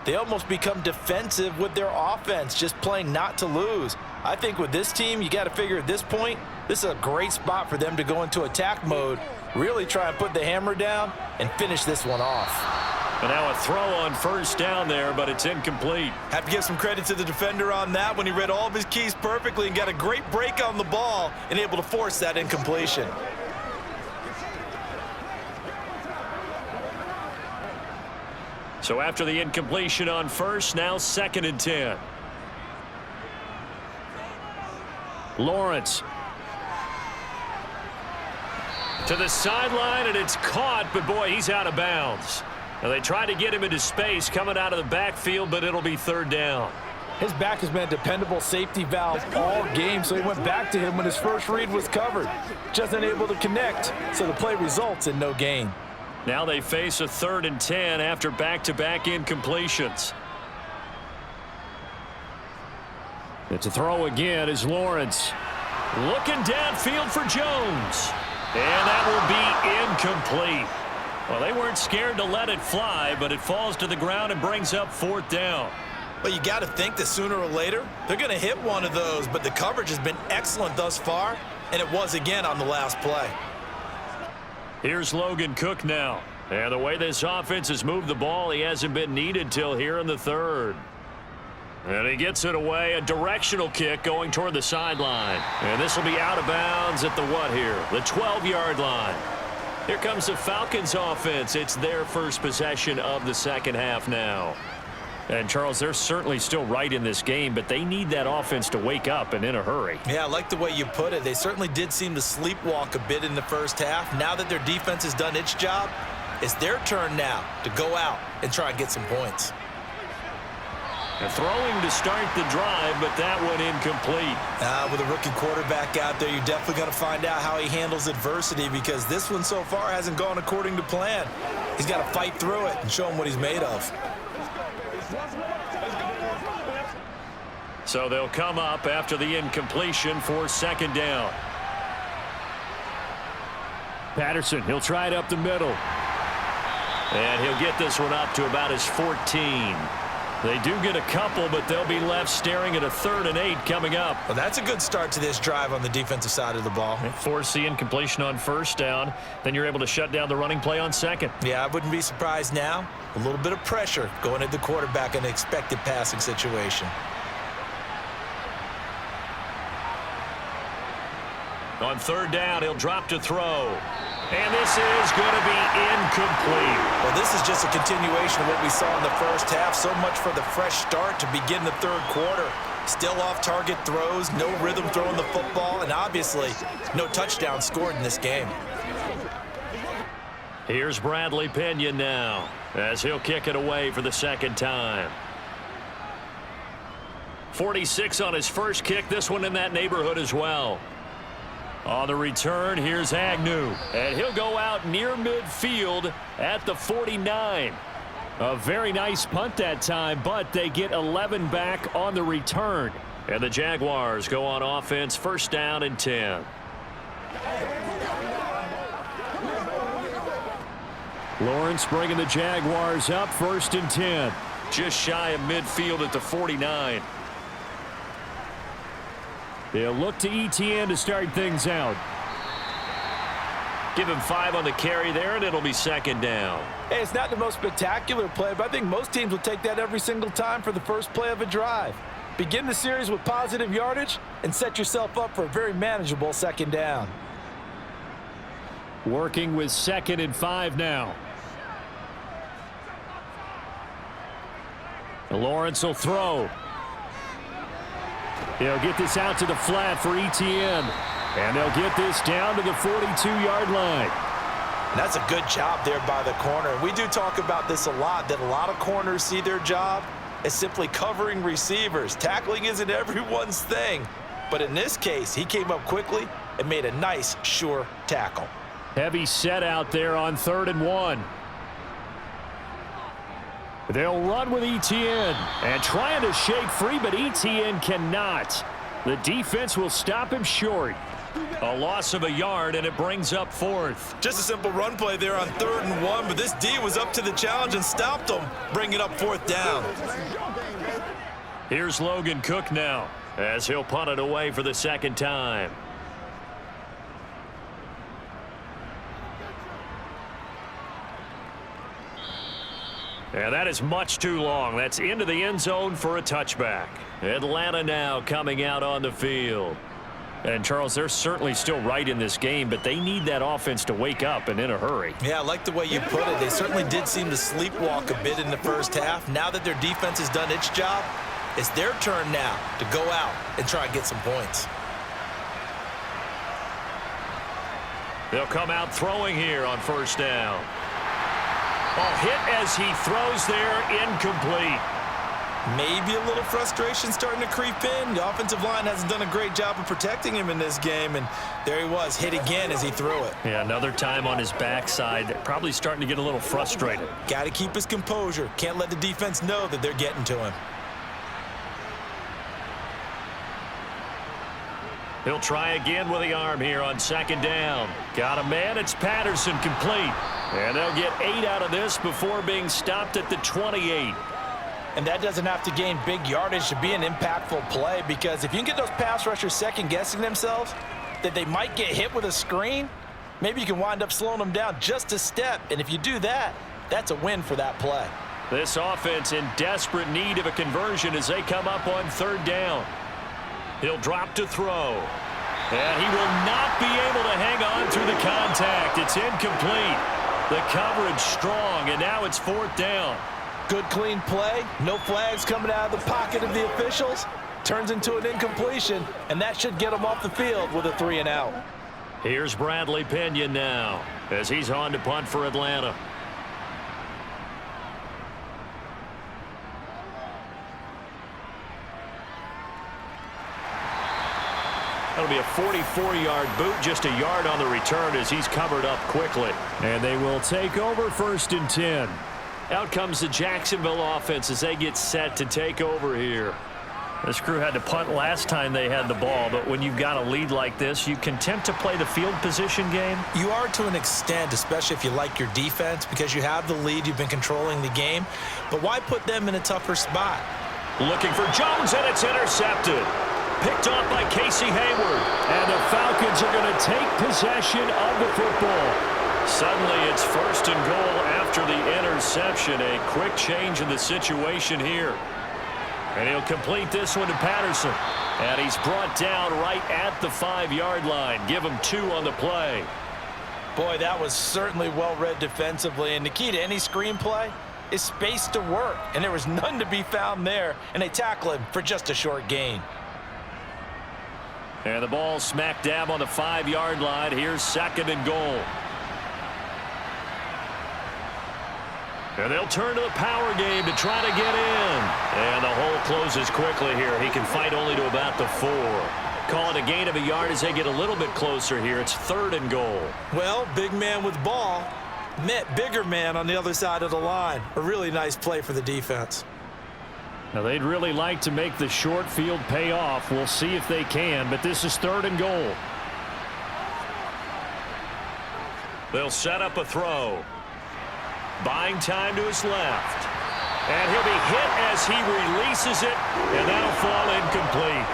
Speaker 2: they almost become defensive with their offense, just playing not to lose. I think with this team, you got to figure at this point, this is a great spot for them to go into attack mode, really try and put the hammer down and finish this one off.
Speaker 1: And now a throw on first down there, but it's incomplete.
Speaker 2: Have to give some credit to the defender on that when he read all of his keys perfectly and got a great break on the ball and able to force that incompletion.
Speaker 1: So after the incompletion on first, now 2nd and 10. Lawrence. To the sideline, and it's caught, but boy, he's out of bounds. Now they try to get him into space coming out of the backfield, but it'll be 3rd down.
Speaker 4: His back has been a dependable safety valve all game, so he went back to him when his first read was covered. Just unable to connect, so the play results in no gain.
Speaker 1: Now they face a 3rd and 10 after back-to-back incompletions. It's a throw again as Lawrence. Looking downfield for Jones. And that will be incomplete. Well, they weren't scared to let it fly, but it falls to the ground and brings up 4th down.
Speaker 2: But you got to think that sooner or later, they're going to hit one of those, but the coverage has been excellent thus far, and it was again on the last play.
Speaker 1: Here's Logan Cook now. And the way this offense has moved the ball, he hasn't been needed till here in the 3rd. And he gets it away, a directional kick going toward the sideline. And this will be out of bounds at the what here? The 12-yard line. Here comes the Falcons offense. It's their first possession of the second half now. And, Charles, they're certainly still right in this game, but they need that offense to wake up and in a hurry.
Speaker 2: Yeah, I like the way you put it. They certainly did seem to sleepwalk a bit in the first half. Now that their defense has done its job, it's their turn now to go out and try and get some points.
Speaker 1: And throwing to start the drive, but that one incomplete.
Speaker 2: With a rookie quarterback out there, you're definitely going to find out how he handles adversity because this one so far hasn't gone according to plan. He's got to fight through it and show him what he's made of.
Speaker 1: So they'll come up after the incompletion for 2nd down. Patterson, he'll try it up the middle. And he'll get this one up to about his 14. They do get a couple, but they'll be left staring at a 3rd and 8 coming up.
Speaker 2: Well, that's a good start to this drive on the defensive side of the ball.
Speaker 1: Force the incompletion on first down. Then you're able to shut down the running play on 2nd.
Speaker 2: Yeah, I wouldn't be surprised now. A little bit of pressure going at the quarterback in an expected passing situation.
Speaker 1: On 3rd down, he'll drop to throw. And this is going to be incomplete.
Speaker 2: Well, this is just a continuation of what we saw in the first half. So much for the fresh start to begin the 3rd quarter. Still off-target throws, no rhythm throwing the football, and obviously no touchdown scored in this game.
Speaker 1: Here's Bradley Pinion now as he'll kick it away for the second time. 46 on his first kick, this one in that neighborhood as well. On the return, here's Agnew, and he'll go out near midfield at the 49. A very nice punt that time, but they get 11 back on the return. And the Jaguars go on offense, first down and 10. Lawrence bringing the Jaguars up, first and 10. Just shy of midfield at the 49. They'll look to ETN to start things out. Give him 5 on the carry there, and it'll be second down.
Speaker 4: Hey, it's not the most spectacular play, but I think most teams will take that every single time for the first play of a drive. Begin the series with positive yardage and set yourself up for a very manageable second down.
Speaker 1: Working with second and 5 now. Lawrence will throw. He'll get this out to the flat for ETN. And they'll get this down to the 42-yard line.
Speaker 2: And that's a good job there by the corner. We do talk about this a lot, that a lot of corners see their job as simply covering receivers. Tackling isn't everyone's thing. But in this case, he came up quickly and made a nice, sure tackle.
Speaker 1: Heavy set out there on 3rd and 1. They'll run with ETN and trying to shake free, but ETN cannot. The defense will stop him short. A loss of a yard, and it brings up 4th.
Speaker 2: Just a simple run play there on 3rd and 1, but this D was up to the challenge and stopped him, bringing up 4th down.
Speaker 1: Here's Logan Cook now as he'll punt it away for the second time. And that is much too long. That's into the end zone for a touchback. Atlanta now coming out on the field. And, Charles, they're certainly still right in this game, but they need that offense to wake up and in a hurry.
Speaker 2: Yeah, I like the way you put it. They certainly did seem to sleepwalk a bit in the first half. Now that their defense has done its job, it's their turn now to go out and try and get some points.
Speaker 1: They'll come out throwing here on first down. Oh, hit as he throws there, incomplete.
Speaker 2: Maybe a little frustration starting to creep in. The offensive line hasn't done a great job of protecting him in this game, and there he was, hit again as he threw it.
Speaker 1: Yeah, another time on his backside, probably starting to get a little frustrated.
Speaker 2: Got to keep his composure. Can't let the defense know that they're getting to him.
Speaker 1: He'll try again with the arm here on second down. Got a man, it's Patterson, complete. And they'll get 8 out of this before being stopped at the 28.
Speaker 4: And that doesn't have to gain big yardage to be an impactful play, because if you can get those pass rushers second-guessing themselves that they might get hit with a screen, maybe you can wind up slowing them down just a step. And if you do that, that's a win for that play.
Speaker 1: This offense in desperate need of a conversion as they come up on 3rd down. He'll drop to throw. And he will not be able to hang on through the contact. It's incomplete. The coverage strong, and now it's 4th down.
Speaker 4: Good, clean play. No flags coming out of the pocket of the officials. Turns into an incompletion, and that should get him off the field with a 3 and out.
Speaker 1: Here's Bradley Pinion now as he's on to punt for Atlanta. That'll be a 44-yard boot, just a yard on the return as he's covered up quickly. And they will take over 1st and 10. Out comes the Jacksonville offense as they get set to take over here. This crew had to punt last time they had the ball, but when you've got a lead like this, you can tempt to play the field position game.
Speaker 2: You are to an extent, especially if you like your defense, because you have the lead, you've been controlling the game. But why put them in a tougher spot?
Speaker 1: Looking for Jones, and it's intercepted. Picked off by Casey Hayward. And the Falcons are going to take possession of the football. Suddenly it's 1st and goal after the interception. A quick change in the situation here. And he'll complete this one to Patterson. And he's brought down right at the 5-yard line. Give him 2 on the play.
Speaker 4: Boy, that was certainly well read defensively. And the key to any screen play is space to work, and there was none to be found there, and they tackle him for just a short gain.
Speaker 1: And the ball smack dab on the 5-yard line. Here's 2nd and goal. And they'll turn to the power game to try to get in. And the hole closes quickly here. He can fight only to about the 4. Call it a gain of a yard as they get a little bit closer here. It's 3rd and goal.
Speaker 4: Well, big man with ball met bigger man on the other side of the line. A really nice play for the defense.
Speaker 1: Now, they'd really like to make the short field pay off. We'll see if they can, but this is 3rd and goal. They'll set up a throw. Buying time to his left. And he'll be hit as he releases it, and that'll fall incomplete.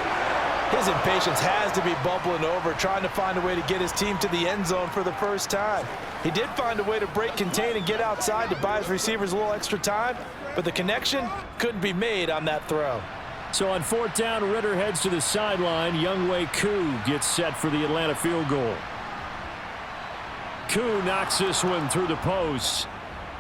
Speaker 4: His impatience has to be bubbling over, trying to find a way to get his team to the end zone for the first time. He did find a way to break contain and get outside to buy his receivers a little extra time, but the connection couldn't be made on that throw.
Speaker 1: So on 4th down, Ritter heads to the sideline. Younghoe Koo gets set for the Atlanta field goal. Koo knocks this one through the post.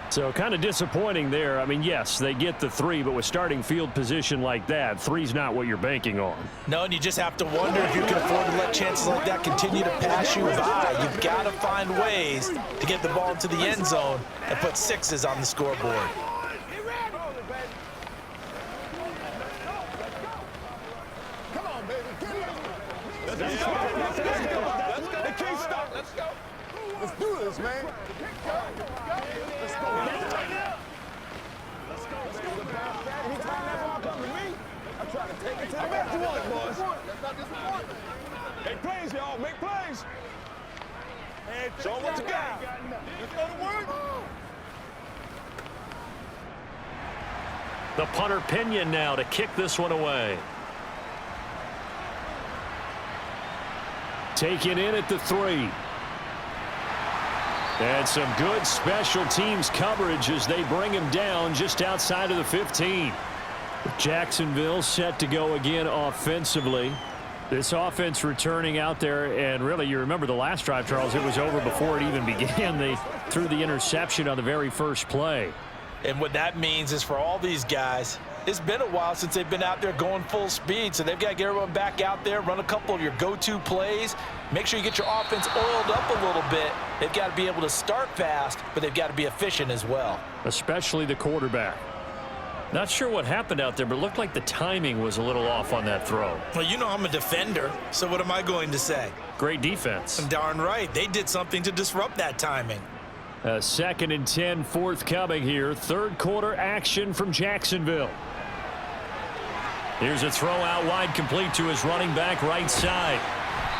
Speaker 1: So kind of disappointing there. I mean, yes, they get the 3, but with starting field position like that, 3's not what you're banking on.
Speaker 4: No, and you just have to wonder if you can afford to let chances like that continue to pass you by. You've got to find ways to get the ball into the end zone and put 6s on the scoreboard.
Speaker 3: Come on, baby. Let's go. They can't stop. Let's go. Let's do this, man. Let's go. Anytime that ball comes to me, I'm trying to take it to the back. Make one, boys. That's not disappointment. Make plays, y'all. Make plays. Show them what you got. Let's go to work.
Speaker 1: The punter Pinion now to kick this one away. Taken in at the 3. And some good special teams coverage as they bring him down just outside of the 15. Jacksonville set to go again offensively. This offense returning out there, and really you remember the last drive, Charles, it was over before it even began. They threw the interception on the very first play.
Speaker 4: And what that means is for all these guys, it's been a while since they've been out there going full speed, so they've got to get everyone back out there, run a couple of your go-to plays, make sure you get your offense oiled up a little bit. They've got to be able to start fast, but they've got to be efficient as well.
Speaker 1: Especially the quarterback. Not sure what happened out there, but it looked like the timing was a little off on that throw.
Speaker 4: Well, you know I'm a defender, so what am I going to say?
Speaker 1: Great defense.
Speaker 4: Darn right. They did something to disrupt that timing.
Speaker 1: 2nd and 10 forthcoming here. 3rd quarter action from Jacksonville. Here's a throw out wide, complete to his running back right side.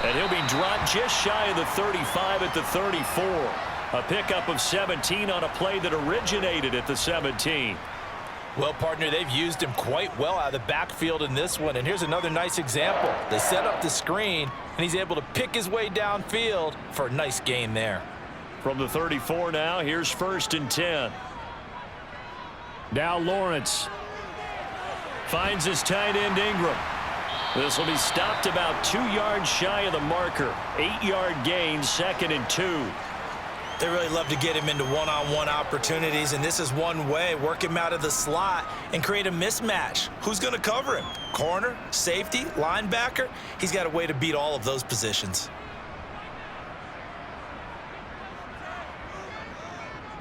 Speaker 1: And he'll be dropped just shy of the 35 at the 34. A pickup of 17 on a play that originated at the 17.
Speaker 4: Well, partner, they've used him quite well out of the backfield in this one. And here's another nice example. They set up the screen, and he's able to pick his way downfield for a nice gain there.
Speaker 1: From the 34 now, here's 1st and 10. Now Lawrence finds his tight end Ingram. This will be stopped about 2 yards shy of the marker. 8-yard gain, 2nd and 2.
Speaker 4: They really love to get him into one-on-one opportunities, and this is one way. Work him out of the slot and create a mismatch. Who's going to cover him? Corner, safety, linebacker? He's got a way to beat all of those positions.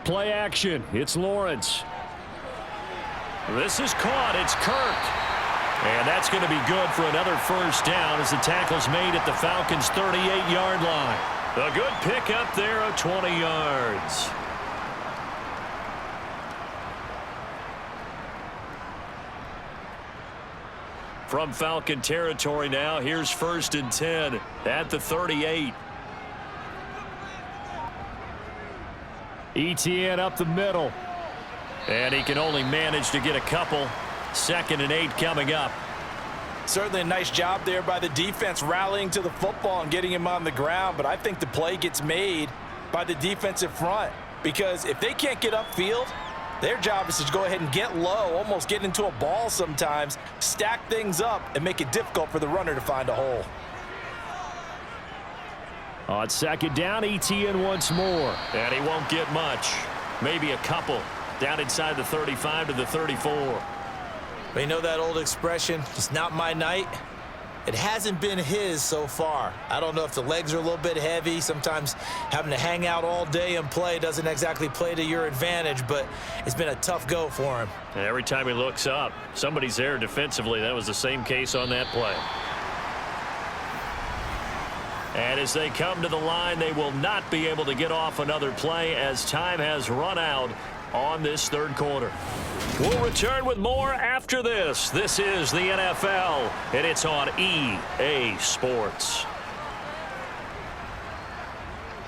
Speaker 1: Play action. It's Lawrence. This is caught. It's Kirk. And that's going to be good for another 1st down as the tackle's made at the Falcons' 38-yard line. A good pickup there of 20 yards. From Falcon territory now, here's 1st and 10 at the 38. Etienne up the middle. And he can only manage to get a couple. 2nd and 8 coming up.
Speaker 4: Certainly a nice job there by the defense rallying to the football and getting him on the ground, but I think the play gets made by the defensive front because if they can't get upfield, their job is to go ahead and get low, almost get into a ball sometimes, stack things up, and make it difficult for the runner to find a hole.
Speaker 1: On 2nd down, Etienne once more. And he won't get much. Maybe a couple. down inside the 35 to the 34.
Speaker 4: But you know that old expression, it's not my night? It hasn't been his so far. I don't know if the legs are a little bit heavy. Sometimes having to hang out all day and play doesn't exactly play to your advantage, but it's been a tough go for him.
Speaker 1: And every time he looks up, somebody's there defensively. That was the same case on that play. And as they come to the line, they will not be able to get off another play as time has run out on this third quarter. We'll return with more after this. This is the NFL, and it's on EA Sports.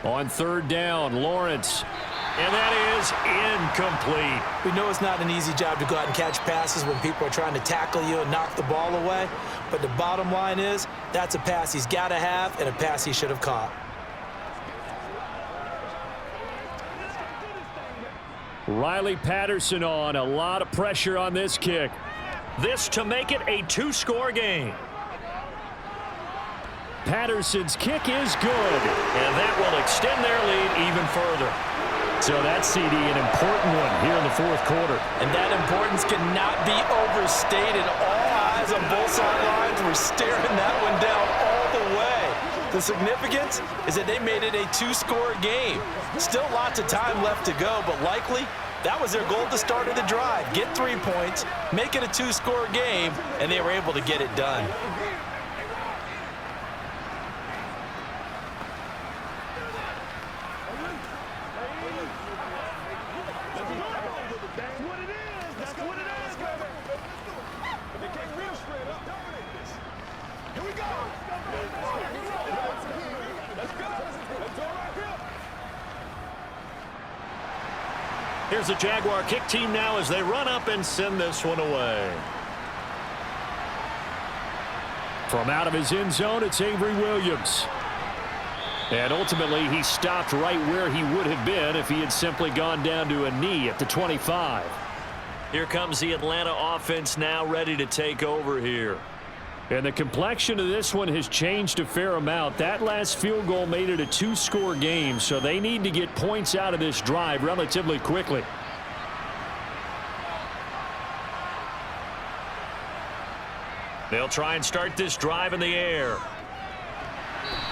Speaker 1: On third down, Lawrence. And that is incomplete.
Speaker 4: We know it's not an easy job to go out and catch passes when people are trying to tackle you and knock the ball away. But the bottom line is, that's a pass he's got to have and a pass he should have caught.
Speaker 1: Riley Patterson on. A lot of pressure on this kick. This to make it a two-score game. Patterson's kick is good, and that will extend their lead even further. So that's, CD, an important one here in the fourth quarter.
Speaker 4: And that importance cannot be overstated. All eyes on both sidelines were staring that one down all the way. The significance is that they made it a two-score game. Still lots of time left to go, but likely that was their goal at the start of the drive. Get 3 points, make it a two-score game, and they were able to get it done.
Speaker 1: Here's the Jaguar kick team now as they run up and send this one away. From out of his end zone, it's Avery Williams. And ultimately, he stopped right where he would have been if he had simply gone down to a knee at the 25. Here comes the Atlanta offense now ready to take over here. And the complexion of this one has changed a fair amount. That last field goal made it a two-score game, so they need to get points out of this drive relatively quickly. They'll try and start this drive in the air.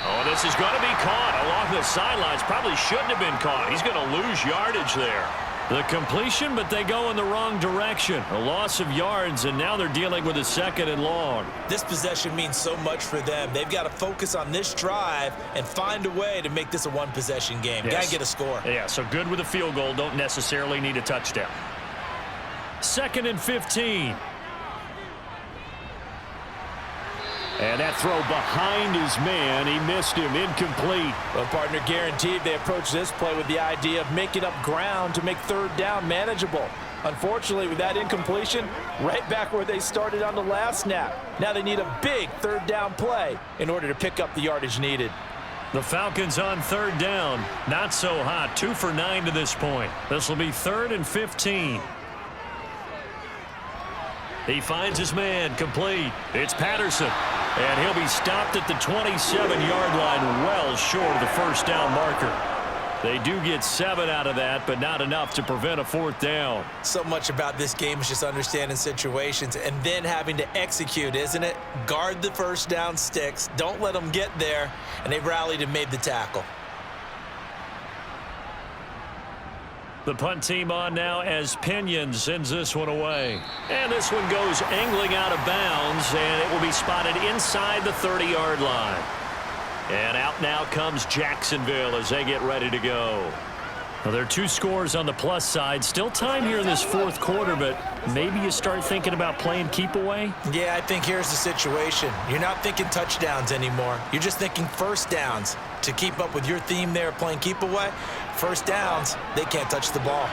Speaker 1: Oh, this is going to be caught along the sidelines. Probably shouldn't have been caught. He's going to lose yardage there. The completion, but they go in the wrong direction. A loss of yards, and now they're dealing with a second and long.
Speaker 4: This possession means so much for them. They've got to focus on this drive and find a way to make this a one-possession game.
Speaker 1: Yes.
Speaker 4: Got to get a score.
Speaker 1: Yeah, so good with a field goal. Don't necessarily need a touchdown. 2nd and 15. And that throw behind his man. He missed him. Incomplete.
Speaker 4: Well, partner, guaranteed they approach this play with the idea of making up ground to make third down manageable. Unfortunately, with that incompletion, right back where they started on the last snap. Now they need a big third down play in order to pick up the yardage needed.
Speaker 1: The Falcons on third down. Not so hot. 2 for 9 to this point. This will be 3rd and 15. He finds his man, complete. It's Patterson. And he'll be stopped at the 27-yard line, well short of the first down marker. They do get 7 out of that, but not enough to prevent a 4th down.
Speaker 4: So much about this game is just understanding situations and then having to execute, isn't it? Guard the first down sticks. Don't let them get there. And they rallied and made the tackle.
Speaker 1: The punt team on now as Pinion sends this one away. And this one goes angling out of bounds, and it will be spotted inside the 30-yard line. And out now comes Jacksonville as they get ready to go. Well, there are 2 scores on the plus side. Still time here in this fourth quarter, but maybe you start thinking about playing keep away?
Speaker 4: Yeah, I think here's the situation. You're not thinking touchdowns anymore. You're just thinking first downs. To keep up with your theme there, playing keep away, first downs, they can't touch the ball.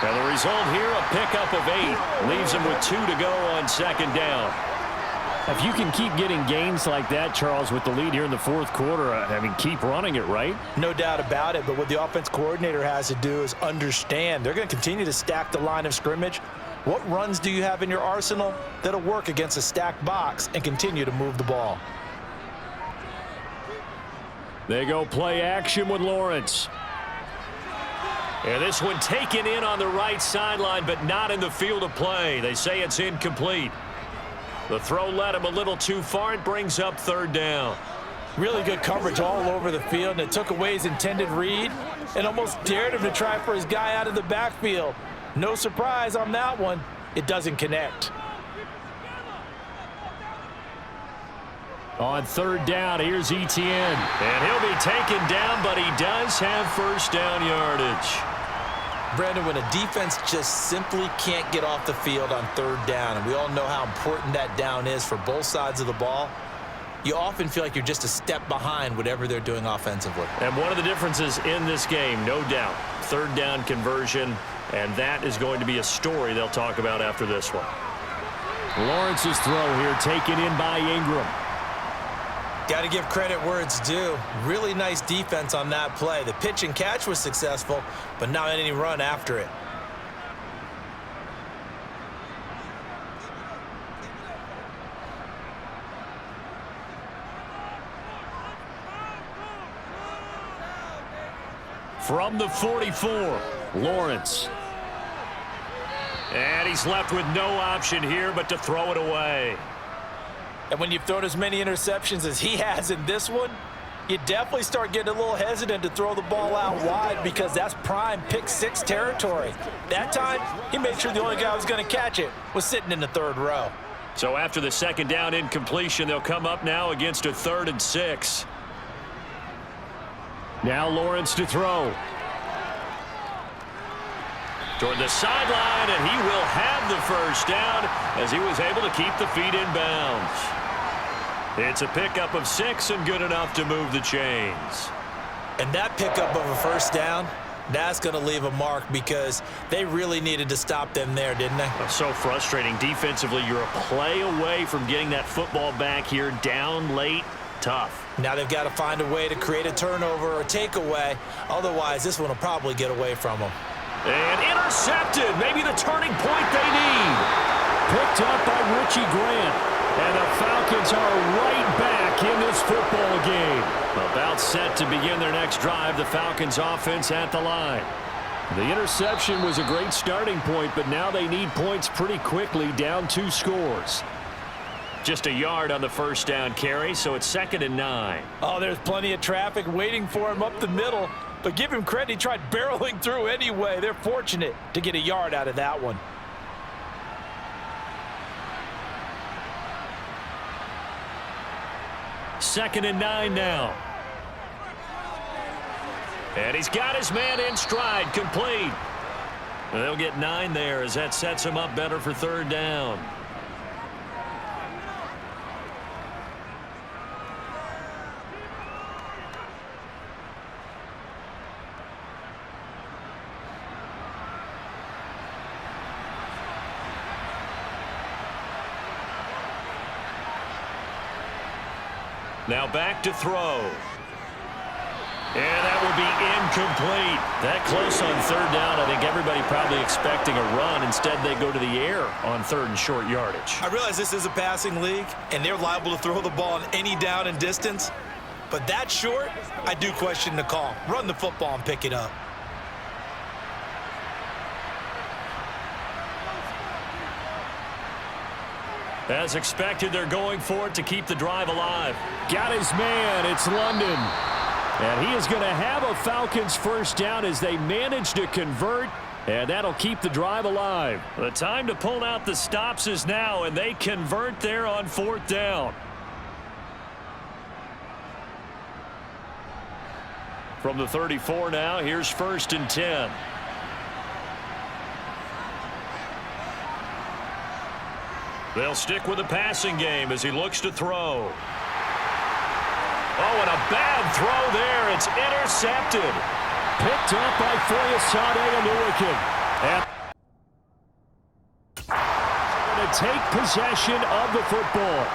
Speaker 1: And the result here, a pickup of 8. Leaves them with 2 to go on 2nd down. If you can keep getting gains like that, Charles, with the lead here in the fourth quarter, I mean, keep running it, right?
Speaker 4: No doubt about it, but what the offense coordinator has to do is understand they're going to continue to stack the line of scrimmage. What runs do you have in your arsenal that'll work against a stacked box and continue to move the ball?
Speaker 1: They go play action with Lawrence. And this one taken in on the right sideline, but not in the field of play. They say it's incomplete. The throw led him a little too far. It brings up third down.
Speaker 4: Really good coverage all over the field, and it took away his intended read and almost dared him to try for his guy out of the backfield. No surprise on that one. It doesn't connect.
Speaker 1: On third down, here's Etienne. And he'll be taken down, but he does have first down yardage.
Speaker 4: Brandon, when a defense just simply can't get off the field on third down, and we all know how important that down is for both sides of the ball, you often feel like you're just a step behind whatever they're doing offensively.
Speaker 1: And one of the differences in this game, no doubt, third down conversion, and that is going to be a story they'll talk about after this one. Lawrence's throw here taken in by Ingram.
Speaker 4: Got to give credit where it's due. Really nice defense on that play. The pitch and catch was successful, but not any run after it.
Speaker 1: From the 44, Lawrence. And he's left with no option here but to throw it away.
Speaker 4: And when you've thrown as many interceptions as he has in this one, you definitely start getting a little hesitant to throw the ball out wide because that's prime pick six territory. That time, he made sure the only guy who was going to catch it was sitting in the third row.
Speaker 1: So after the second down incompletion, they'll come up now against a 3rd and 6. Now Lawrence to throw. Toward the sideline, and he will have the first down as he was able to keep the feet in bounds. It's a pickup of 6 and good enough to move the chains.
Speaker 4: And that pickup of a first down, that's going to leave a mark because they really needed to stop them there, didn't they?
Speaker 1: So frustrating. Defensively, you're a play away from getting that football back here down late. Tough.
Speaker 4: Now they've got to find a way to create a turnover or takeaway. Otherwise, this one will probably get away from them.
Speaker 1: And intercepted. Maybe the turning point they need. Picked up by Richie Grant. And the Falcons are right back in this football game. About set to begin their next drive. The Falcons offense at the line. The interception was a great starting point, but now they need points pretty quickly, down 2 scores. Just a yard on the first down carry, so it's 2nd and 9.
Speaker 4: Oh, there's plenty of traffic waiting for him up the middle. But give him credit, he tried barreling through anyway. They're fortunate to get a yard out of that one.
Speaker 1: Second and 9 now. And he's got his man in stride, complete. And they'll get 9 there as that sets him up better for 3rd down. Now back to throw. And that will be incomplete. That close on 3rd down. I think everybody probably expecting a run. Instead, they go to the air on 3rd and short yardage.
Speaker 4: I realize this is a passing league, and they're liable to throw the ball on any down and distance. But that short, I do question the call. Run the football and pick it up.
Speaker 1: As expected, they're going for it to keep the drive alive. Got his man. It's London. And he is going to have a Falcons first down as they manage to convert, and that'll keep the drive alive. The time to pull out the stops is now, and they convert there on 4th down. From the 34 now, here's 1st and 10. They'll stick with the passing game as he looks to throw. Oh, and a bad throw there. It's intercepted. Picked up by Foyesade Oluokun. And going to take possession of the football.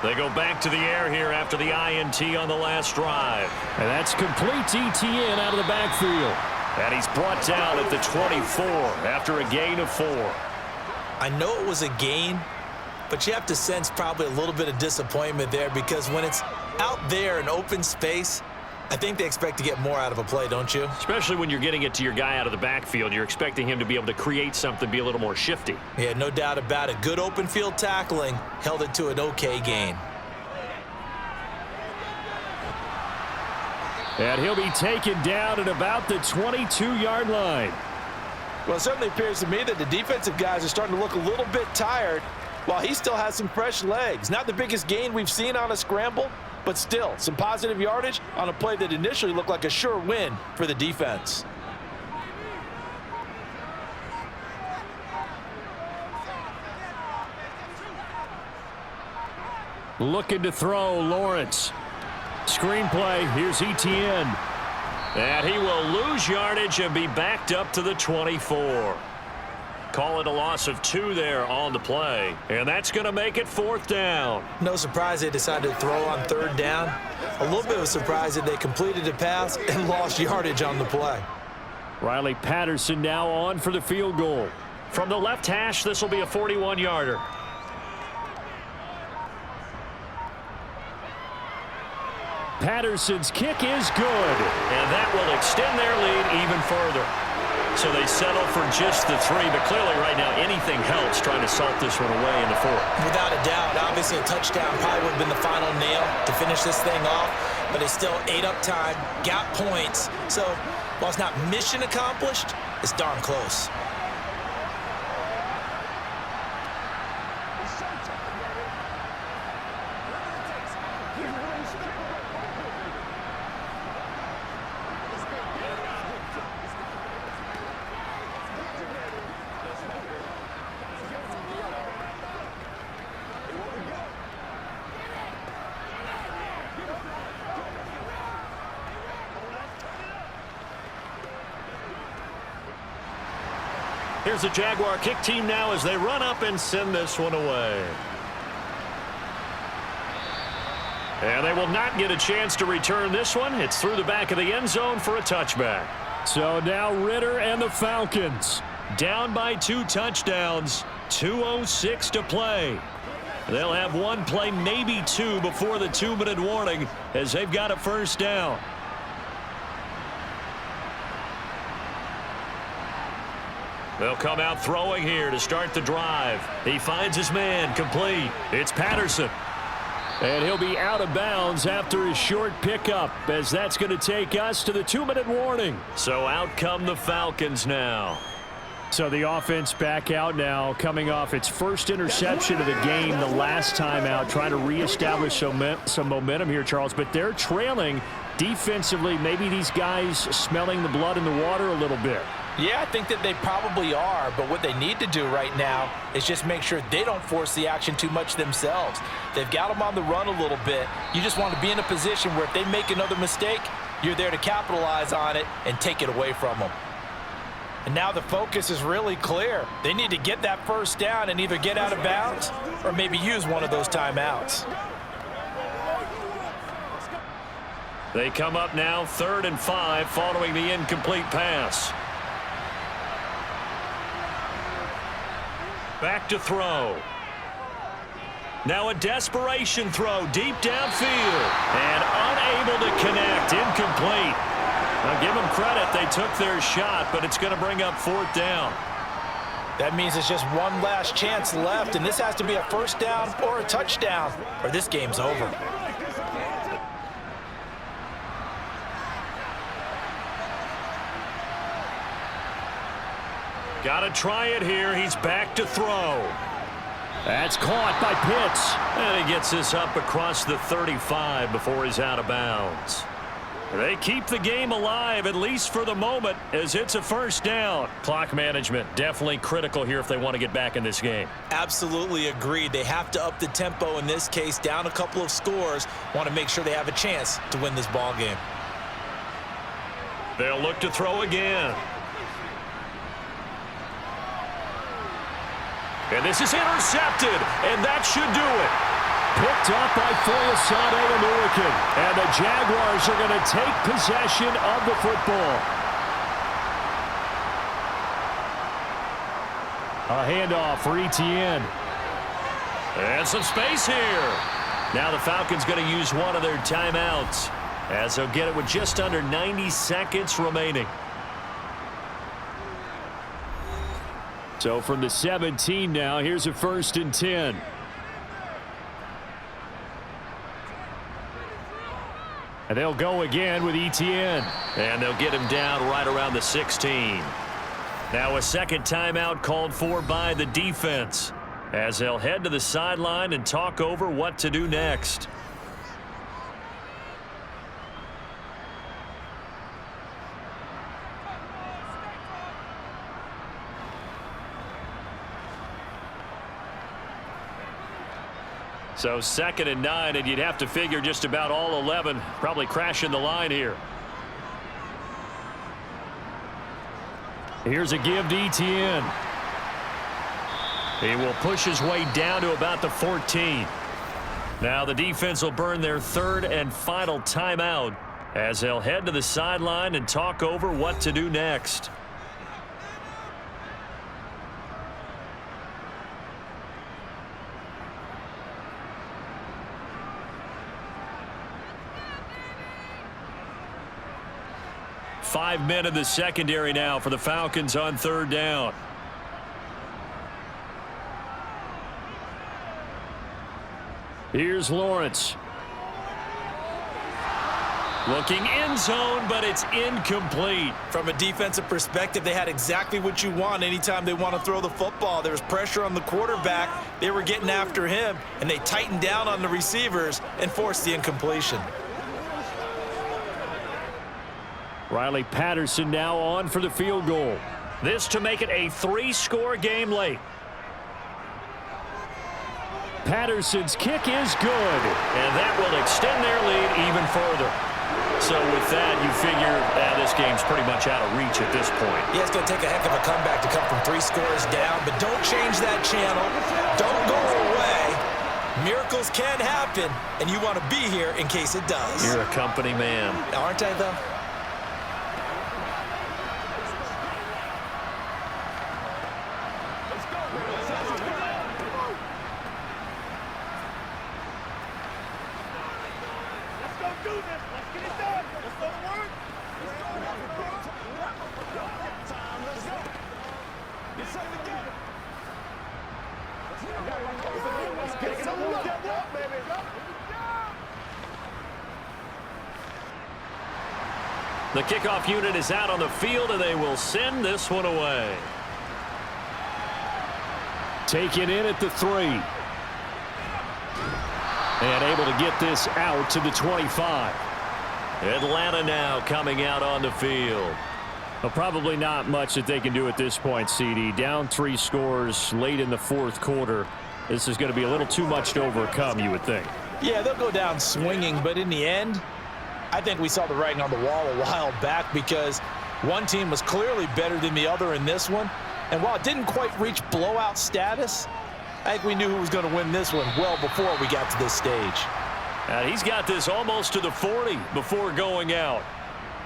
Speaker 1: They go back to the air here after the INT on the last drive. And that's complete to Etienne out of the backfield. And he's brought down at the 24 after a gain of 4.
Speaker 4: I know it was a gain, but you have to sense probably a little bit of disappointment there because when it's out there in open space, I think they expect to get more out of a play, don't you?
Speaker 1: Especially when you're getting it to your guy out of the backfield. You're expecting him to be able to create something, be a little more shifty.
Speaker 4: Yeah, no doubt about it. Good open field tackling held it to an okay gain.
Speaker 1: And he'll be taken down at about the 22-yard line.
Speaker 2: Well, it certainly appears to me that the defensive guys are starting to look a little bit tired while he still has some fresh legs. Not the biggest gain we've seen on a scramble, but still some positive yardage on a play that initially looked like a sure win for the defense.
Speaker 1: Looking to throw, Lawrence. Screenplay, here's Etienne. And he will lose yardage and be backed up to the 24. Call it a loss of 2 there on the play. And that's going to make it 4th down.
Speaker 4: No surprise they decided to throw on 3rd down. A little bit of a surprise that they completed a pass and lost yardage on the play.
Speaker 1: Riley Patterson now on for the field goal. From the left hash, this will be a 41-yarder. Patterson's kick is good. And that will extend their lead even further. So they settle for just the 3, but clearly right now anything helps trying to salt this one away in the 4th.
Speaker 4: Without a doubt, obviously a touchdown probably would have been the final nail to finish this thing off, but they still ate up time, got points. So while it's not mission accomplished, it's darn close.
Speaker 1: Here's the Jaguar kick team now as they run up and send this one away. And they will not get a chance to return this one. It's through the back of the end zone for a touchback. So now Ridder and the Falcons down by 2 touchdowns. 2:06 to play. They'll have 1 play, maybe 2 before the 2-minute warning as they've got a 1st down. They'll come out throwing here to start the drive. He finds his man, complete. It's Patterson. And he'll be out of bounds after his short pickup, as that's going to take us to the 2-minute warning. So out come the Falcons now. So the offense back out now, coming off its first interception of the game the last time out, trying to reestablish some momentum here, Charles. But they're trailing defensively. Maybe these guys smelling the blood in the water a little bit.
Speaker 4: Yeah, I think that they probably are, but what they need to do right now is just make sure they don't force the action too much themselves. They've got them on the run a little bit. You just want to be in a position where if they make another mistake, you're there to capitalize on it and take it away from them. And now the focus is really clear. They need to get that 1st down and either get out of bounds or maybe use one of those timeouts.
Speaker 1: They come up now 3rd and 5 following the incomplete pass. Back to throw. Now a desperation throw deep downfield. And unable to connect. Incomplete. Now give them credit. They took their shot, but it's going to bring up 4th down.
Speaker 4: That means it's just one last chance left, and this has to be a 1st down or a touchdown, or this game's over.
Speaker 1: Got to try it here. He's back to throw. That's caught by Pitts. And he gets this up across the 35 before he's out of bounds. They keep the game alive, at least for the moment, as it's a 1st down. Clock management definitely critical here if they want to get back in this game.
Speaker 4: Absolutely agreed. They have to up the tempo in this case, down a couple of scores. Want to make sure they have a chance to win this ball game.
Speaker 1: They'll look to throw again. And this is intercepted, and that should do it. Picked up by Foyesade Oluokun, and the Jaguars are going to take possession of the football. A handoff for Etienne. And some space here. Now the Falcons going to use one of their timeouts. as they'll get it with just under 90 seconds remaining. So from the 17 now, here's a 1st and 10. And they'll go again with Etienne. And they'll get him down right around the 16. Now a second timeout called for by the defense, as they'll head to the sideline and talk over what to do next. So 2nd and 9, and you'd have to figure just about all 11 probably crashing the line here. Here's a give to Etienne. He will push his way down to about the 14. Now the defense will burn their 3rd and final timeout, as they'll head to the sideline and talk over what to do next. Five men in the secondary now for the Falcons on 3rd down. Here's Lawrence. Looking end zone, but it's incomplete.
Speaker 4: From a defensive perspective, they had exactly what you want anytime they want to throw the football. There was pressure on the quarterback. They were getting after him, and they tightened down on the receivers and forced the incompletion.
Speaker 1: Riley Patterson now on for the field goal. This to make it a 3-score game late. Patterson's kick is good, and that will extend their lead even further. So with that, you figure this game's pretty much out of reach at this point.
Speaker 4: Yeah, it's going to take a heck of a comeback to come from 3 scores down, but don't change that channel. Don't go away. Miracles can happen, and you want to be here in case it does.
Speaker 1: You're a company man.
Speaker 4: Aren't I, though?
Speaker 1: The kickoff unit is out on the field, and they will send this one away. Taken in at the 3. And able to get this out to the 25. Atlanta now coming out on the field. Well, probably not much that they can do at this point, CD. Down 3 scores late in the 4th quarter. This is going to be a little too much to overcome, you would think.
Speaker 4: Yeah, they'll go down swinging, but in the end, I think we saw the writing on the wall a while back, because one team was clearly better than the other in this one. And while it didn't quite reach blowout status, I think we knew who was going to win this one well before we got to this stage.
Speaker 1: He's got this almost to the 40 before going out.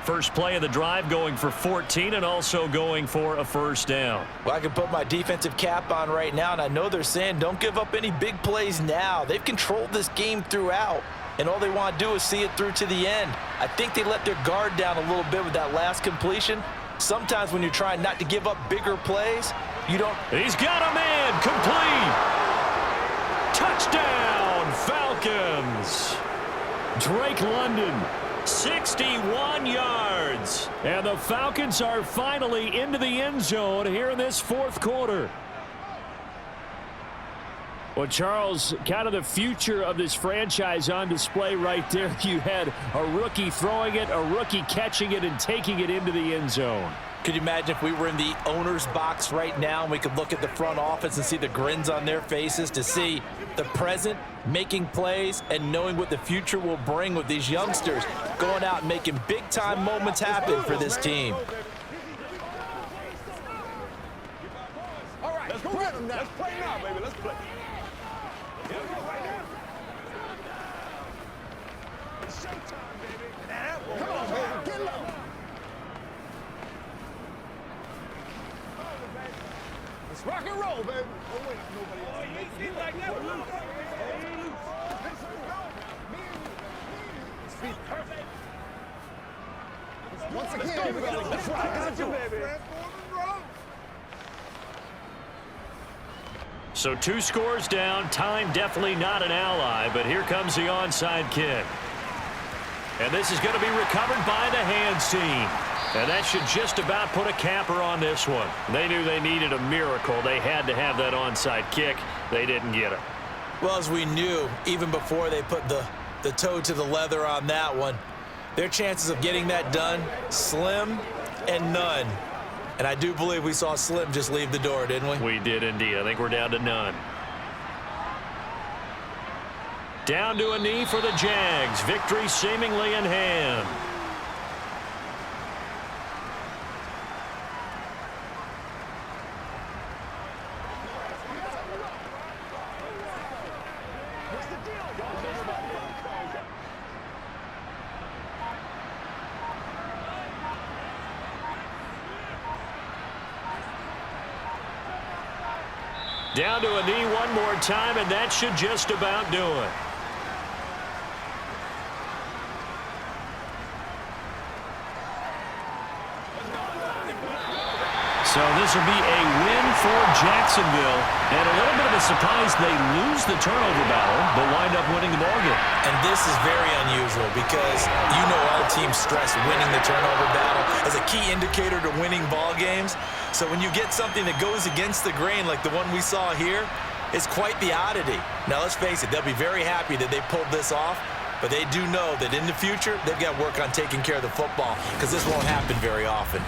Speaker 1: First play of the drive going for 14 and also going for a 1st down.
Speaker 4: Well, I can put my defensive cap on right now, and I know they're saying don't give up any big plays now. They've controlled this game throughout, and all they want to do is see it through to the end. I think they let their guard down a little bit with that last completion. Sometimes when you're trying not to give up bigger plays, you don't.
Speaker 1: He's got a man. Complete. Touchdown, Falcons. Drake London, 61 yards. And the Falcons are finally into the end zone here in this 4th quarter. Well, Charles, kind of the future of this franchise on display right there. You had a rookie throwing it, a rookie catching it, and taking it into the end zone.
Speaker 4: Could you imagine if we were in the owner's box right now and we could look at the front office and see the grins on their faces, to see the present making plays and knowing what the future will bring with these youngsters going out and making big-time moments happen for this team.
Speaker 3: All right, let's play now. Let's play now, baby. Let's play. It's showtime, baby. Come on, baby. Get low. Let's rock and roll, baby. Oh, wait. Nobody else. You ain't seen like that. Stay loose. Stay loose. His feet perfect. Once again, that's right. Got you, baby.
Speaker 1: So 2 scores down. Time definitely not an ally, but here comes the onside kick. And this is going to be recovered by the hands team. And that should just about put a capper on this one. They knew they needed a miracle. They had to have that onside kick. They didn't get it.
Speaker 4: Well, as we knew, even before they put the toe to the leather on that one, their chances of getting that done, slim and none. And I do believe we saw Slim just leave the door, didn't we?
Speaker 1: We did indeed. I think we're down to none. Down to a knee for the Jags. Victory seemingly in hand. Down to a knee one more time, and that should just about do it. So this will be a win for Jacksonville. And a little bit of a surprise, they lose the turnover battle, but wind up winning the ballgame.
Speaker 4: And this is very unusual because you know all teams stress winning the turnover battle as a key indicator to winning ball games. So when you get something that goes against the grain like the one we saw here, it's quite the oddity. Now let's face it, they'll be very happy that they pulled this off, but they do know that in the future they've got to work on taking care of the football because this won't happen very often.